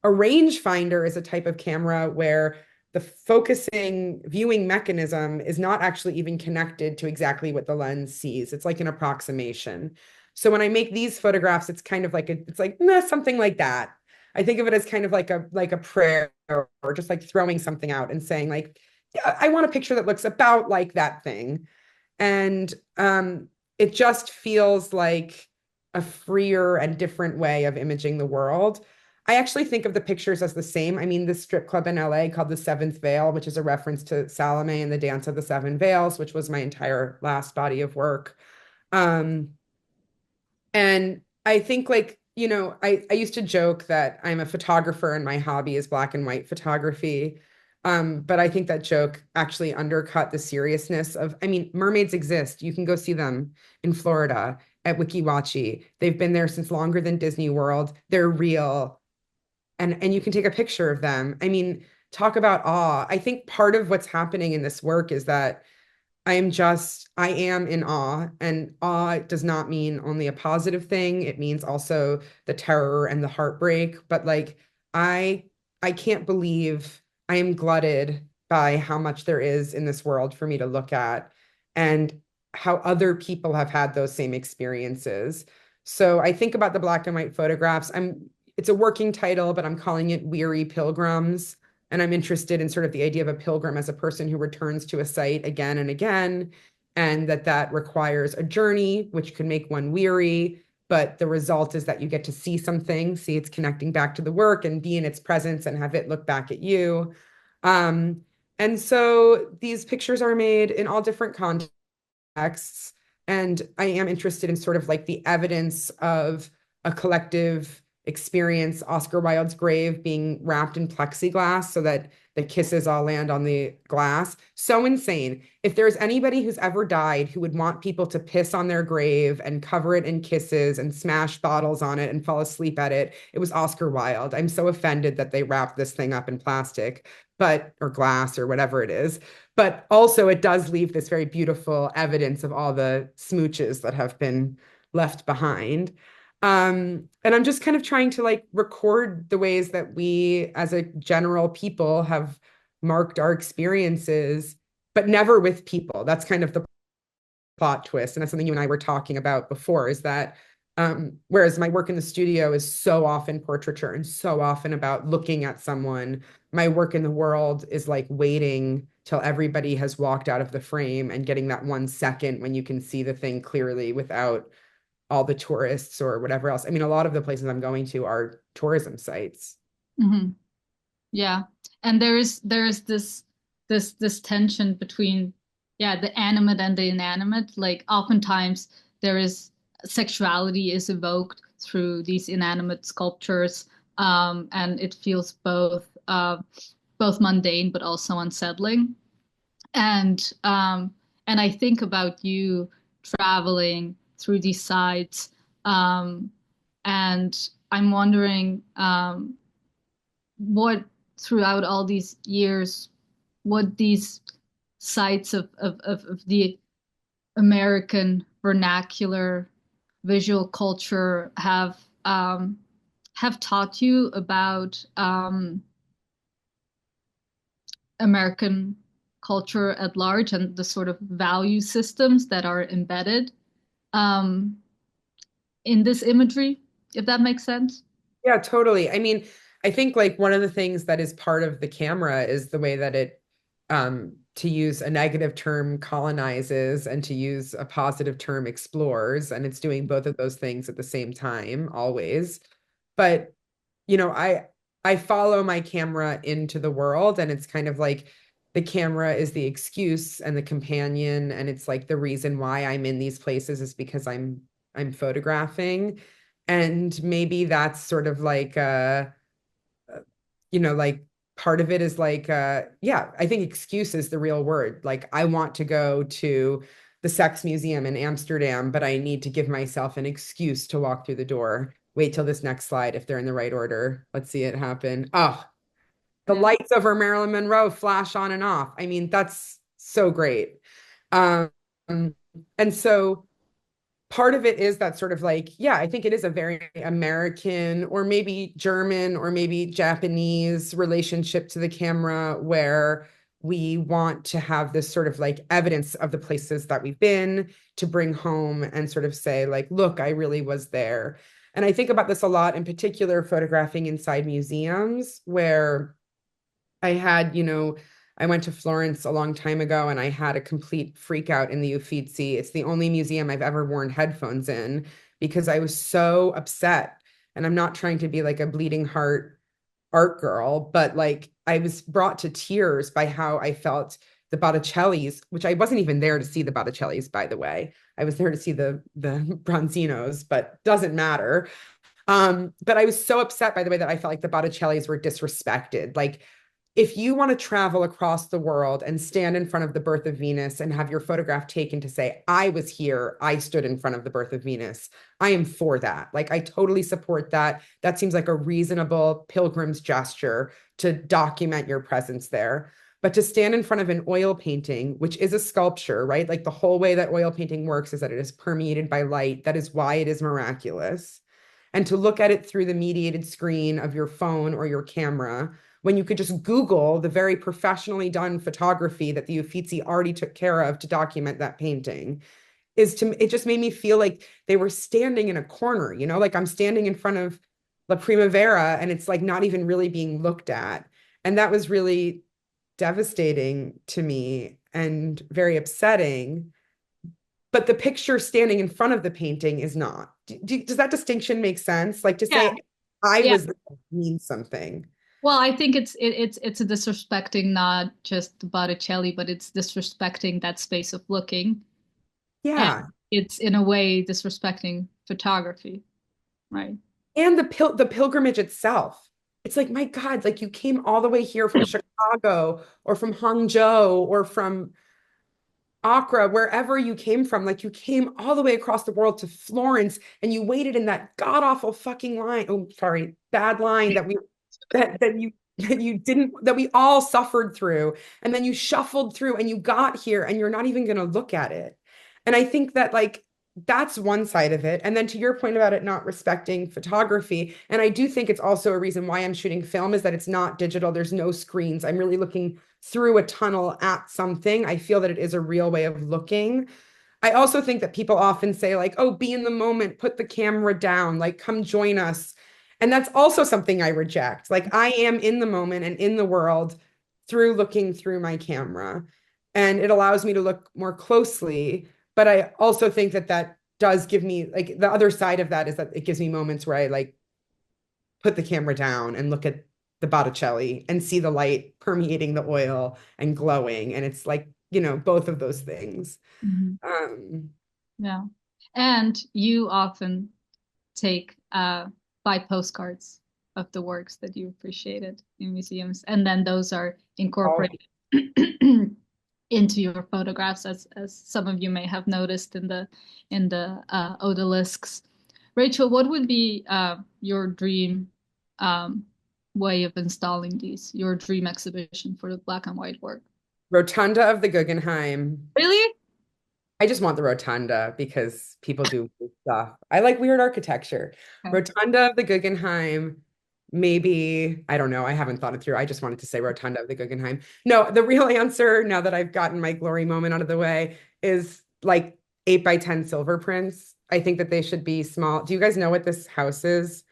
A rangefinder is a type of camera where the focusing viewing mechanism is not actually even connected to exactly what the lens sees. It's like an approximation. So when I make these photographs, it's kind of like it's like something like that. I think of it as kind of like a prayer, or just like throwing something out and saying like, yeah, I want a picture that looks about like that thing. And it just feels like a freer and different way of imaging the world. I actually think of the pictures as the same. I mean, this strip club in LA called the Seventh Veil, which is a reference to Salome and the Dance of the Seven Veils, which was my entire last body of work. Um, and I think like, I used to joke that I'm a photographer and my hobby is black and white photography. But I think that joke actually undercut the seriousness of, I mean, mermaids exist. You can go see them in Florida at Wiki Wachee. They've been there since longer than Disney World. They're real. And you can take a picture of them. I mean, talk about awe. I think part of what's happening in this work is that I am in awe, and awe does not mean only a positive thing. It means also the terror and the heartbreak. But like, I, I can't believe I am glutted by how much there is in this world for me to look at and how other people have had those same experiences. So I think about the black and white photographs. It's a working title, but I'm calling it Weary Pilgrims. And I'm interested in sort of the idea of a pilgrim as a person who returns to a site again and again, and that requires a journey, which could make one weary. But the result is that you get to see something, see it's connecting back to the work and be in its presence and have it look back at you. Um, and so these pictures are made in all different contexts. And I am interested in sort of like the evidence of a collective experience, Oscar Wilde's grave being wrapped in plexiglass so that the kisses all land on the glass. So insane. If there's anybody who's ever died who would want people to piss on their grave and cover it in kisses and smash bottles on it and fall asleep at it, it was Oscar Wilde. I'm so offended that they wrapped this thing up in plastic, or glass or whatever it is. But also it does leave this very beautiful evidence of all the smooches that have been left behind. And I'm just kind of trying to like record the ways that we as a general people have marked our experiences, but never with people. That's kind of the plot twist. And that's something you and I were talking about before, is that whereas my work in the studio is so often portraiture and so often about looking at someone, my work in the world is like waiting till everybody has walked out of the frame and getting that 1 second when you can see the thing clearly without all the tourists or whatever else. I mean, a lot of the places I'm going to are tourism sites. Mm-hmm. Yeah. And there is this tension between, yeah, the animate and the inanimate. Like oftentimes there is sexuality is evoked through these inanimate sculptures, and it feels both mundane but also unsettling. And I think about you traveling through these sites, um, and I'm wondering, what throughout all these years, what these sites of the American vernacular visual culture have taught you about American culture at large and the sort of value systems that are embedded um, in this imagery, if that makes sense. Yeah, totally. I mean, I think like one of the things that is part of the camera is the way that it, to use a negative term, colonizes, and to use a positive term, explores. And it's doing both of those things at the same time, always. But, I follow my camera into the world, and it's kind of like the camera is the excuse and the companion, and it's like the reason why I'm in these places is because I'm photographing. And maybe that's sort of like like part of it is like yeah, I think excuse is the real word. Like I want to go to the Sex Museum in Amsterdam, but I need to give myself an excuse to walk through the door. Wait till this next slide if they're in the right order. Let's see it happen. Oh, the Yeah. lights over Marilyn Monroe flash on and off. I mean, that's so great. Um, and so part of it is that sort of like, yeah, I think it is a very American or maybe German or maybe Japanese relationship to the camera where we want to have this sort of like evidence of the places that we've been to bring home and sort of say, like, look, I really was there. And I think about this a lot, in particular, photographing inside museums where I had, I went to Florence a long time ago and I had a complete freak out in the Uffizi. It's the only museum I've ever worn headphones in because I was so upset. And I'm not trying to be like a bleeding heart art girl, but like I was brought to tears by how I felt the Botticellis, which I wasn't even there to see the Botticellis, by the way. I was there to see the Bronzinos, but doesn't matter. But I was so upset by the way that I felt like the Botticellis were disrespected. Like if you want to travel across the world and stand in front of the birth of Venus and have your photograph taken to say, I was here, I stood in front of the birth of Venus, I am for that. Like, I totally support that. That seems like a reasonable pilgrim's gesture to document your presence there. But to stand in front of an oil painting, which is a sculpture, right? Like the whole way that oil painting works is that it is permeated by light. That is why it is miraculous. And to look at it through the mediated screen of your phone or your camera, when you could just Google the very professionally done photography that the Uffizi already took care of to document that painting, it just made me feel like they were standing in a corner, like I'm standing in front of La Primavera and it's like not even really being looked at. And that was really devastating to me and very upsetting. But the picture standing in front of the painting is not. Does that distinction make sense? Like to Yeah. say I Yeah. was there means something. Well, I think it's a disrespecting not just Botticelli, but it's disrespecting that space of looking. And Yeah. it's in a way disrespecting photography, right? And the pilgrimage itself. It's like, my God, like you came all the way here from Chicago or from Hangzhou or from Accra, wherever you came from, like you came all the way across the world to Florence and you waited in that god awful fucking line. Oh, sorry, bad line that we all suffered through. And then you shuffled through and you got here and you're not even going to look at it. And I think that like that's one side of it. And then to your point about it not respecting photography, and I do think it's also a reason why I'm shooting film is that it's not digital. There's no screens. I'm really looking through a tunnel at something. I feel that it is a real way of looking. I also think that people often say, like, oh, be in the moment, put the camera down, like, come join us. And that's also something I reject. Like, I am in the moment and in the world through looking through my camera. And it allows me to look more closely. But I also think that that does give me, like, the other side of that is that it gives me moments where I, like, put the camera down and look at the Botticelli and see the light permeating the oil and glowing. And it's like, both of those things. Mhm. Um, Yeah. And you often take buy postcards of the works that you appreciated in museums, and then those are incorporated into your photographs, as some of you may have noticed in the odalisks. Rachel, what would be your dream way of installing these? Your dream exhibition for the black and white work? Rotunda of the Guggenheim. Really? I just want the rotunda because people do weird stuff. I like weird architecture. Okay. Rotunda of the Guggenheim, maybe, I don't know. I haven't thought it through. I just wanted to say Rotunda of the Guggenheim. No, the real answer, now that I've gotten my glory moment out of the way, is like 8 by 10 silver prints. I think that they should be small. Do you guys know what this house is?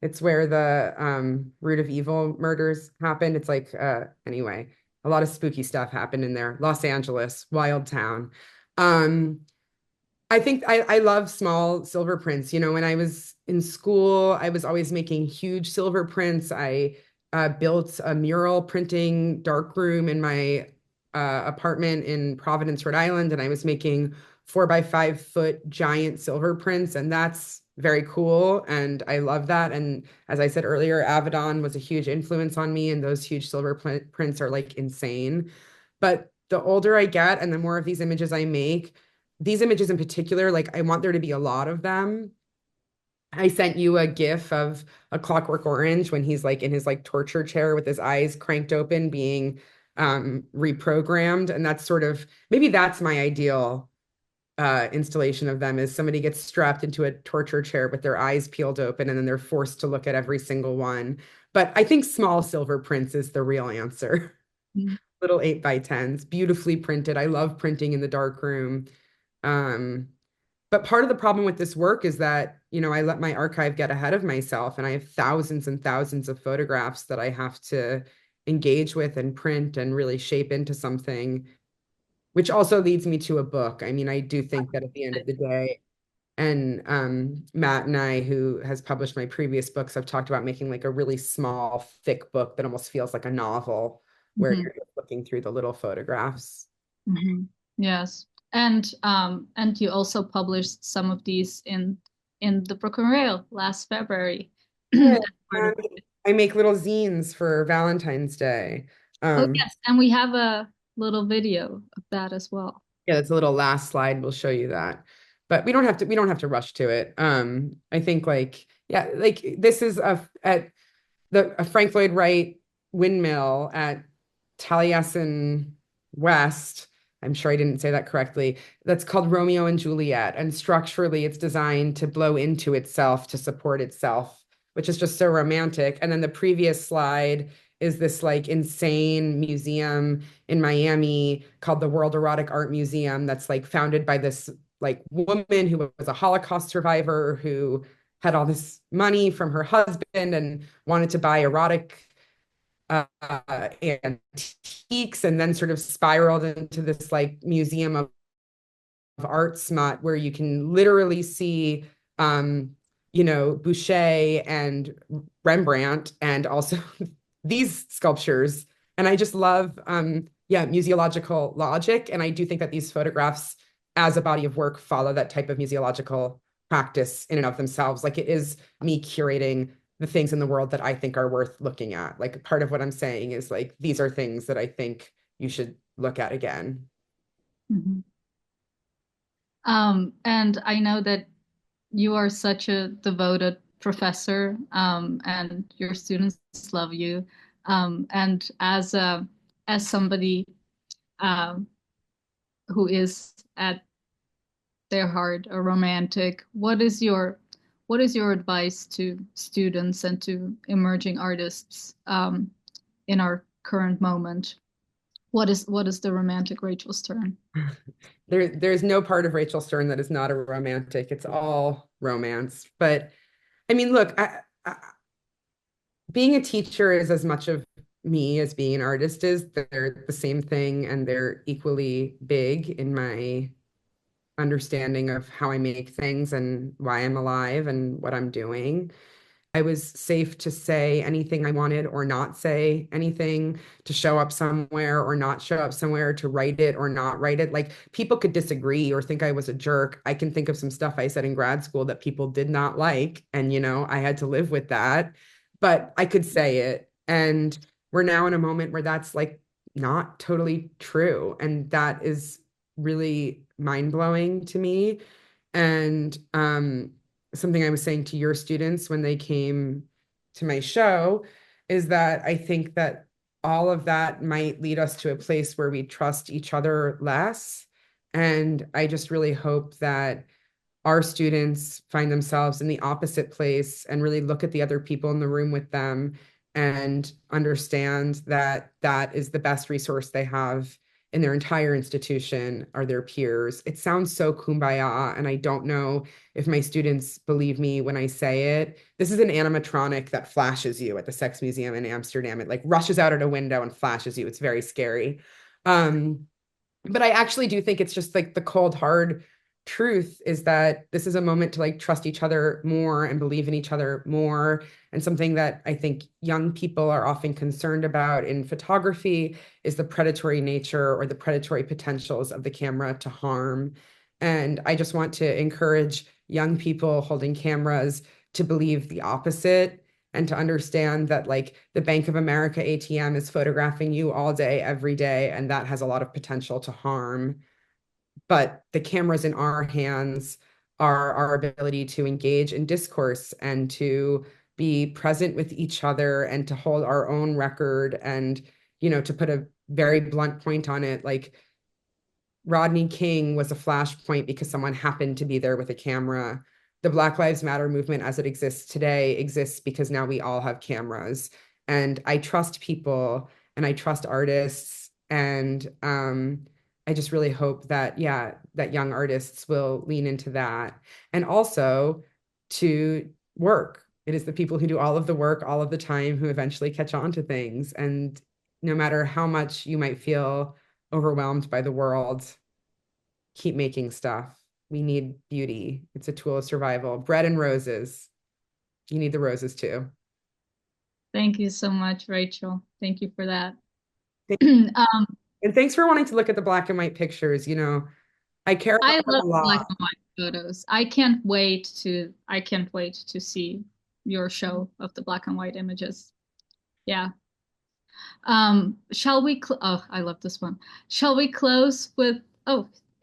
It's where the Root of Evil murders happened. It's like, anyway, a lot of spooky stuff happened in there. Los Angeles, wild town. Um, I think I love small silver prints. When I was in school, I was always making huge silver prints. I built a mural printing darkroom in my apartment in Providence, Rhode Island, and I was making 4 by 5 foot giant silver prints, and that's very cool. And I love that. And as I said earlier, Avedon was a huge influence on me, and those huge silver prints are like insane. But the older I get and the more of these images I make, these images in particular, like I want there to be a lot of them. I sent you a GIF of A Clockwork Orange when he's like in his like torture chair with his eyes cranked open being reprogrammed. And that's sort of, maybe that's my ideal installation of them is somebody gets strapped into a torture chair with their eyes peeled open, and then they're forced to look at every single one. But I think small silver prints is the real answer. Mm. Little 8x10s, beautifully printed. I love printing in the dark room. Um, but part of the problem with this work is that, I let my archive get ahead of myself, and I have thousands and thousands of photographs that I have to engage with and print and really shape into something, which also leads me to a book. I mean, I do think that at the end of the day, and Matt and I, who has published my previous books, have talked about making like a really small, thick book that almost feels like a novel, where Mhm. you're just looking through the little photographs. Mhm. Yes. And you also published some of these in the Brooklyn Rail last February. Yeah, As part of and I make little zines for Valentine's Day. Oh Um, yes, and we have a little video of that as well. yeah, that's a little last slide. We'll show you that. But we don't have to rush to it. I think like, yeah, like this is a Frank Lloyd Wright windmill at Taliesin West. I'm sure I didn't say that correctly. That's called Romeo and Juliet. And structurally, it's designed to blow into itself to support itself, which is just so romantic. And then the previous slide is this like insane museum in Miami called the World Erotic Art Museum that's like founded by this like woman who was a Holocaust survivor who had all this money from her husband and wanted to buy erotic antiques, and then sort of spiraled into this like museum of art smut where you can literally see Boucher and Rembrandt and also these sculptures. And I just love museological logic. And I do think that these photographs as a body of work follow that type of museological practice in and of themselves. Like it is me curating the things in the world that I think are worth looking at. Like part of what I'm saying is like these are things that I think you should look at again. Mhm. And I know that you are such a devoted professor, and your students love you. And as somebody um, who is at their heart a romantic, what is your advice to students and to emerging artists in our current moment? What is the romantic Rachel's turn? There's no part of Rachel Stern that is not a romantic. It's all romance. But I mean, look, being a teacher is as much of me as being an artist is. They're the same thing, and they're equally big in my understanding of how I make things and why I'm alive and what I'm doing. I was safe to say anything I wanted or not say anything, to show up somewhere or not show up somewhere, to write it or not write it. Like people could disagree or think I was a jerk. I can think of some stuff I said in grad school that people did not like. And, I had to live with that, but I could say it. And we're now in a moment where that's like not totally true. And that is really mind blowing to me. And something I was saying to your students when they came to my show is that I think that all of that might lead us to a place where we trust each other less. And I just really hope that our students find themselves in the opposite place and really look at the other people in the room with them and understand that that is the best resource they have in their entire institution are their peers. It sounds so kumbaya, and I don't know if my students believe me when I say it. This is an animatronic that flashes you at the Sex Museum in Amsterdam. It like rushes out at a window and flashes you. It's very scary. Um, but I actually do think it's just like the cold, hard truth is that this is a moment to like trust each other more and believe in each other more. And something that I think young people are often concerned about in photography is the predatory nature or the predatory potentials of the camera to harm. And I just want to encourage young people holding cameras to believe the opposite and to understand that like the Bank of America ATM is photographing you all day, every day, and that has a lot of potential to harm. But the cameras in our hands are our ability to engage in discourse and to be present with each other and to hold our own record and, to put a very blunt point on it, like Rodney King was a flashpoint because someone happened to be there with a camera. The Black Lives Matter movement as it exists today exists because now we all have cameras. And I trust people and I trust artists. And I just really hope that, yeah, that young artists will lean into that. And also to work. It is the people who do all of the work all of the time who eventually catch on to things. And no matter how much you might feel overwhelmed by the world, keep making stuff. We need beauty. It's a tool of survival. Bread and roses. You need the roses too. Thank you so much, Rachel. Thank you for that. And thanks for wanting to look at the black and white pictures. You know, I care I about them love a black lot. and white photos. I can't wait to see your show of the black and white images. Yeah. Shall we oh, I love this one. Shall we close with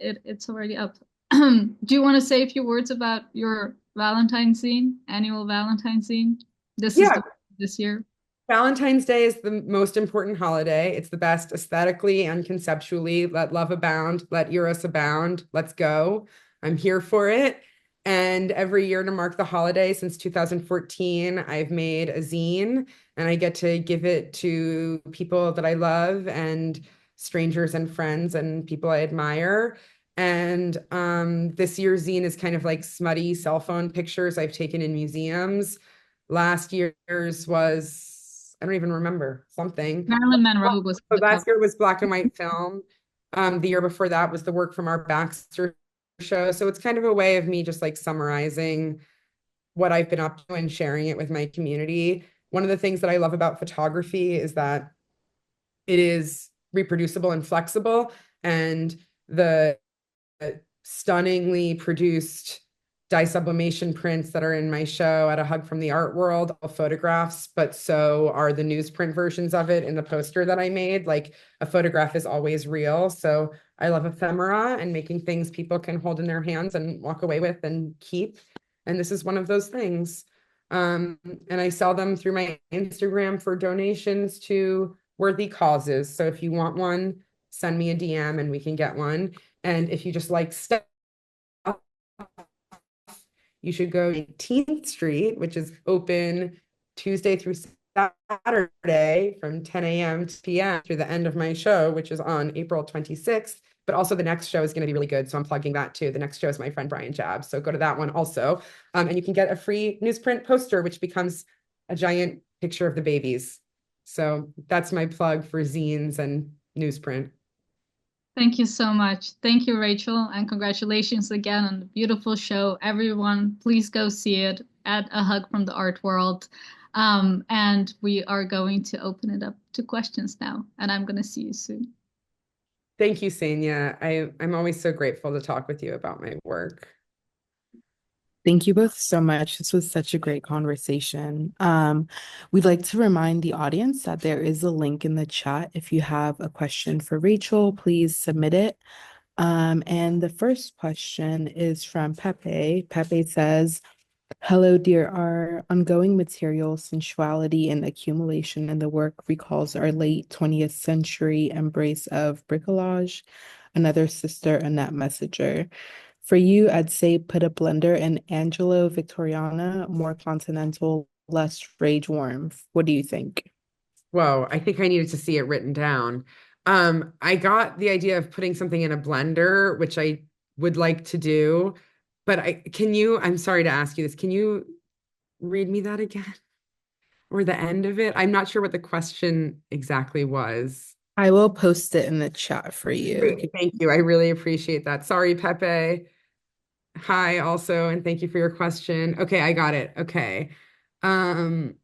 it's already up. Do you want to say a few words about your Valentine's zine, annual Valentine's zine? This is Yeah, this year. Valentine's Day is the most important holiday. It's the best aesthetically and conceptually. Let love abound, let eros abound. Let's go. I'm here for it. And every year to mark the holiday since 2014, I've made a zine and I get to give it to people that I love and strangers and friends and people I admire. And this year's zine is kind of like smutty cell phone pictures I've taken in museums. Last year's was, I don't even remember, something. Marilyn Monroe was on So the last cover. year was black and white film. The year before that was the work from our Baxter show. So it's kind of a way of me just like summarizing what I've been up to and sharing it with my community. One of the things that I love about photography is that it is reproducible and flexible, and the stunningly produced dye sublimation prints that are in my show at A Hug from the Art World, all photographs, but so are the newsprint versions of it in the poster that I made. Like a photograph is always real. So I love ephemera and making things people can hold in their hands and walk away with and keep. And this is one of those things. And I sell them through my Instagram for donations to worthy causes. So if you want one, send me a DM and we can get one. And if you just like stuff, you should go to 18th Street, which is open Tuesday through Saturday from 10 a.m. to p.m. through the end of my show, which is on April 26th. But also the next show is going to be really good. So I'm plugging that too. The next show is my friend Brian Jabs. So go to that one also. And you can get a free newsprint poster, which becomes a giant picture of the babies. So that's my plug for zines and newsprint. Thank you so much. Thank you, Rachel, and congratulations again on the beautiful show. Everyone, please go see it at A Hug from the Art World. And we are going to open it up to questions now, and I'm going to see you soon. Thank you, Ksenia. I'm always so grateful to talk with you about my work. Thank you both so much. This was such a great conversation. We'd like to remind the audience that there is a link in the chat. If you have a question for Rachel, please submit it. And the first question is from Pepe. Pepe says, hello, dear. Our ongoing material, sensuality, and accumulation in the work recalls our late 20th century embrace of bricolage. Another sister, Annette Messenger. For you, I'd say put a blender in Angelo Victoriana, more continental, less rage warm. What do you think? Whoa, I think I needed to see it written down. I got the idea of putting something in a blender, which I would like to do, but I'm sorry to ask you this, can you read me that again? Or the end of it? I'm not sure what the question exactly was. I will post it in the chat for you. Great, thank you. I really appreciate that. Sorry, Pepe. Hi, also, and thank you for your question. Okay, I got it. Okay. Um,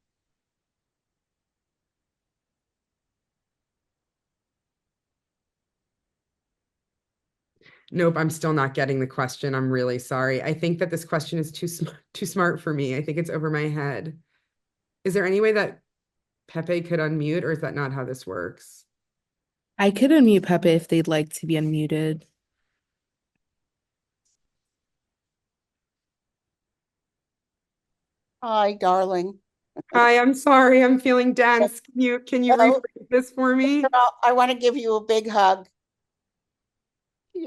Nope, I'm still not getting the question. I'm really sorry. I think that this question is too smart for me. I think it's over my head. Is there any way that Pepe could unmute, or is that not how this works? I could unmute Pepe if they'd like to be unmuted. Hi, darling. Hi, I'm sorry. I'm feeling dense. Can you Oh, rephrase this for me? I want to give you a big hug.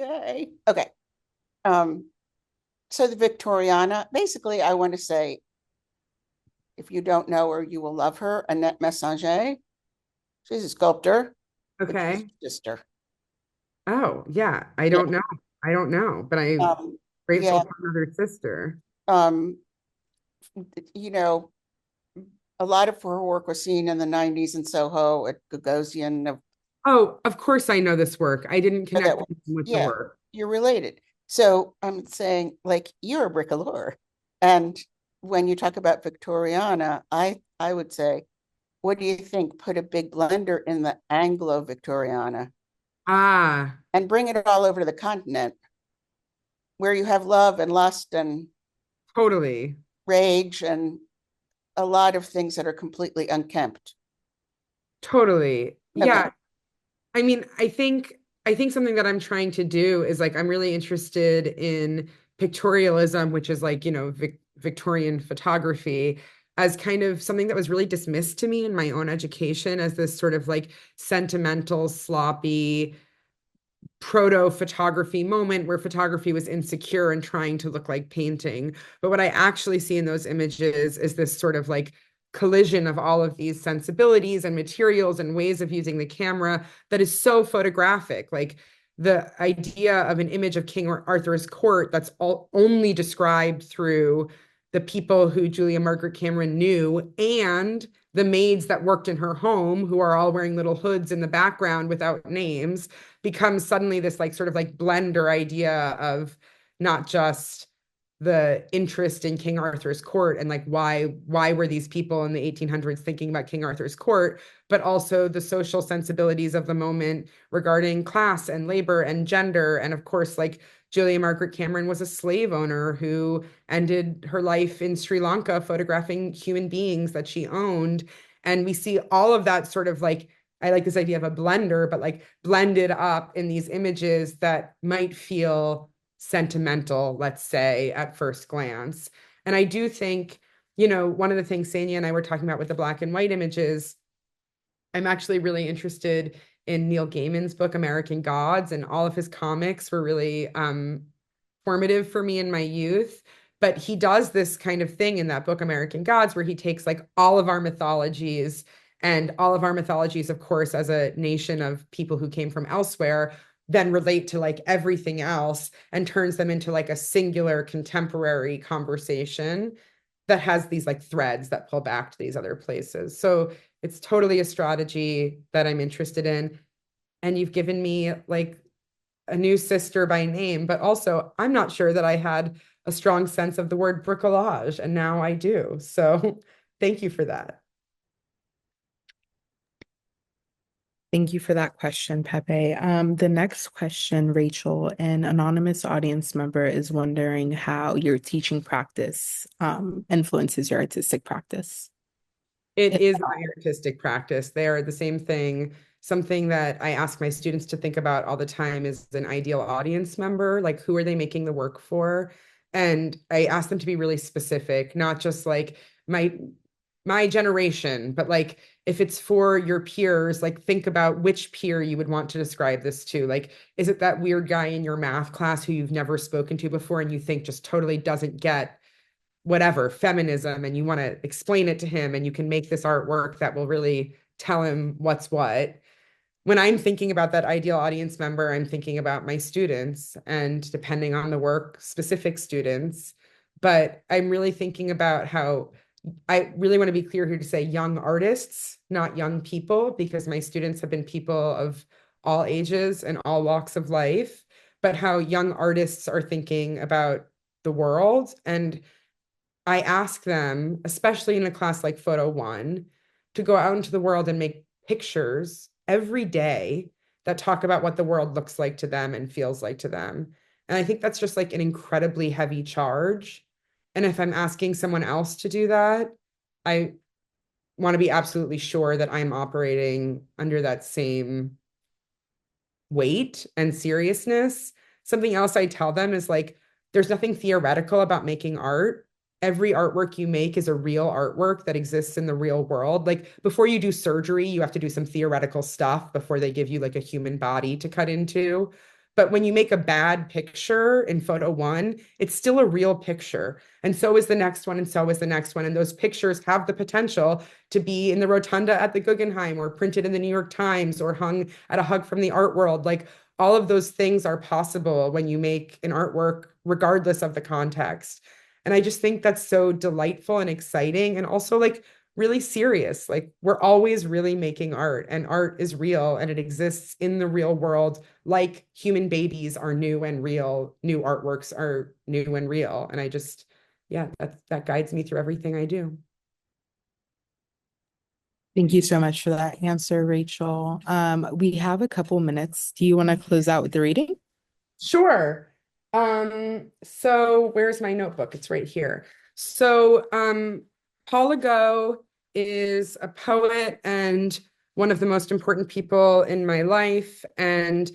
Yay. Okay. So the Victoriana, basically, I want to say, if you don't know her, you will love her. Annette Messager. She's a sculptor. Okay. Sister. Oh, yeah. I don't know. I don't know, but I'm grateful yeah. for another sister. You know, a lot of her work was seen in the 90s in Soho at Gagosian. Oh, of course I know this work. I didn't connect with the work. You're related. So I'm saying, like, you're a bricoleur. And when you talk about Victoriana, I would say, what do you think? Put a big blender in the Anglo-Victoriana Ah, and bring it all over to the continent where you have love and lust and totally. rage and a lot of things that are completely unkempt. Totally. Yeah. Okay. I mean, I think something that I'm trying to do is like I'm really interested in pictorialism, which is like, Victorian photography as kind of something that was really dismissed to me in my own education as this sort of like sentimental, sloppy proto photography moment where photography was insecure and trying to look like painting. But what I actually see in those images is this sort of like collision of all of these sensibilities and materials and ways of using the camera that is so photographic. Like the idea of an image of King Arthur's court that's only described through the people who Julia Margaret Cameron knew and the maids that worked in her home who are all wearing little hoods in the background without names becomes suddenly this like sort of like blender idea of not just the interest in King Arthur's court and like why were these people in the 1800s thinking about King Arthur's court, but also the social sensibilities of the moment regarding class and labor and gender. And of course, like Julia Margaret Cameron was a slave owner who ended her life in Sri Lanka photographing human beings that she owned. And we see all of that sort of like, I like this idea of a blender, but like blended up in these images that might feel sentimental, let's say, at first glance. And I do think, one of the things Ksenia and I were talking about with the black and white images, I'm actually really interested in Neil Gaiman's book, American Gods, and all of his comics were really formative for me in my youth. But he does this kind of thing in that book, American Gods, where he takes like all of our mythologies and all of our mythologies, of course, as a nation of people who came from elsewhere, then relate to like everything else and turns them into like a singular contemporary conversation that has these like threads that pull back to these other places. So it's totally a strategy that I'm interested in. And you've given me like a new sister by name, but also I'm not sure that I had a strong sense of the word bricolage, and now I do. So thank you for that. Thank you for that question, Pepe. The next question, Rachel, an anonymous audience member is wondering how your teaching practice influences your artistic practice. It is my artistic practice. They are the same thing. Something that I ask my students to think about all the time is an ideal audience member. Like, who are they making the work for? And I ask them to be really specific, not just like my generation, but like if it's for your peers, like think about which peer you would want to describe this to. Like, is it that weird guy in your math class who you've never spoken to before and you think just totally doesn't get whatever feminism and you want to explain it to him and you can make this artwork that will really tell him what's what? When I'm thinking about that ideal audience member, I'm thinking about my students and depending on the work, specific students. But I'm really thinking about how I really want to be clear here to say young artists, not young people, because my students have been people of all ages and all walks of life, but how young artists are thinking about the world. And I ask them, especially in a class like Photo One, to go out into the world and make pictures every day that talk about what the world looks like to them and feels like to them. And I think that's just like an incredibly heavy charge. And if I'm asking someone else to do that, I want to be absolutely sure that I'm operating under that same weight and seriousness. Something else I tell them is like, there's nothing theoretical about making art. Every artwork you make is a real artwork that exists in the real world. Like before you do surgery, you have to do some theoretical stuff before they give you like a human body to cut into. But when you make a bad picture in photo one, it's still a real picture. And so is the next one, and so is the next one. And those pictures have the potential to be in the rotunda at the Guggenheim, or printed in the New York Times, or hung at a Hug from the Art World. Like, all of those things are possible when you make an artwork, regardless of the context. And I just think that's so delightful and exciting, and also like really serious. Like, we're always really making art, and art is real, and it exists in the real world. Like human babies are new and real, new artworks are new and real. And I just, yeah, that guides me through everything I do. Thank you so much for that answer, Rachel. We have a couple minutes. Do you want to close out with the reading? Sure. So where's my notebook? It's right here. So Paul Legault is a poet and one of the most important people in my life. And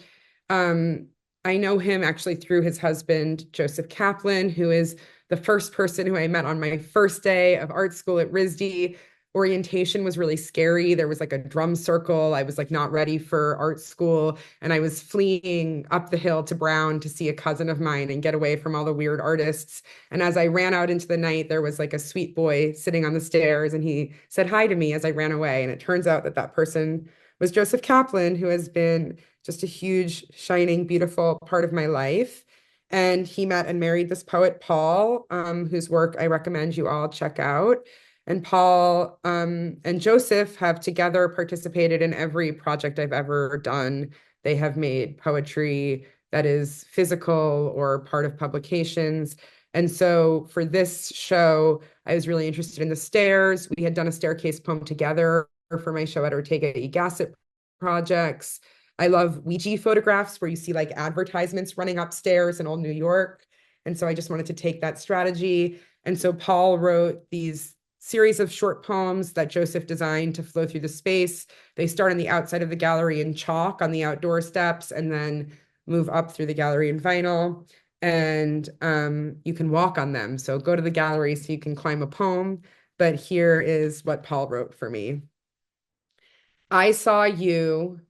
I know him actually through his husband, Joseph Kaplan, who is the first person who I met on my first day of art school at RISD. Orientation was really scary. There was like a drum circle. I was like not ready for art school. And I was fleeing up the hill to Brown to see a cousin of mine and get away from all the weird artists. And as I ran out into the night, there was like a sweet boy sitting on the stairs, and he said hi to me as I ran away. And it turns out that that person was Joseph Kaplan, who has been just a huge, shining, beautiful part of my life. And he met and married this poet, Paul, whose work I recommend you all check out. And Paul and Joseph have together participated in every project I've ever done. They have made poetry that is physical or part of publications. And so for this show, I was really interested in the stairs. We had done a staircase poem together for my show at Ortega y Gasset projects. I love Ouija photographs where you see like advertisements running upstairs in old New York. And so I just wanted to take that strategy. And so Paul wrote these series of short poems that Joseph designed to flow through the space. They start on the outside of the gallery in chalk on the outdoor steps, and then move up through the gallery in vinyl. And you can walk on them. So go to the gallery so you can climb a poem. But here is what Paul wrote for me. I saw you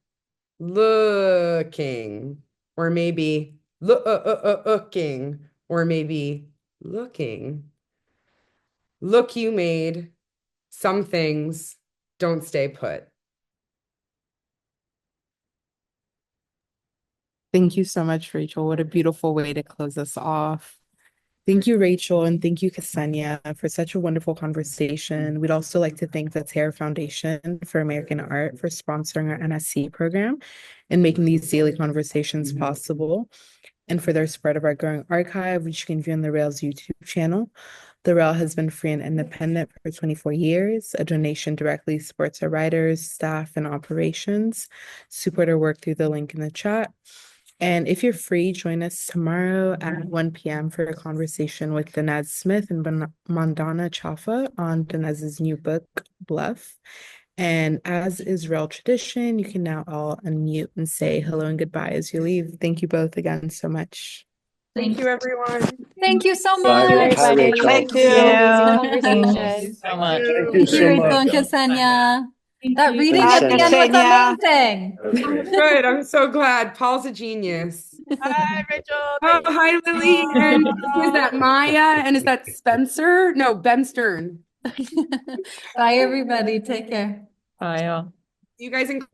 looking, or maybe looking, or maybe looking. Look you made, some things don't stay put. Thank you so much, Rachel. What a beautiful way to close us off. Thank you, Rachel, and thank you, Ksenia, for such a wonderful conversation. We'd also like to thank the Terra Foundation for American Art for sponsoring our NSE program and making these daily conversations possible, and for their support of our growing archive, which you can view on the Rails YouTube channel. The Rail has been free and independent for 24 years. A donation directly supports our writers, staff, and operations. Support our work through the link in the chat. And if you're free, join us tomorrow at 1 p.m. for a conversation with Dinez Smith and Mandana Chafa on Dinez's new book, Bluff. And as is Rail tradition, you can now all unmute and say hello and goodbye as you leave. Thank you both again so much. Thank you, everyone. Thank you so Bye, much. Rachel. Thank you. Amazing Thank you conversation. so much. Thank you, Rachel and Ksenia. That reading Thanks, at the Ksenia. end was amazing. Okay. Good. I'm so glad. Paul's a genius. Hi, Rachel. Oh, hi, Lily. And is that Maya? And is that Spencer? No, Ben Stern. Bye, everybody. Take care. Bye, all. You guys in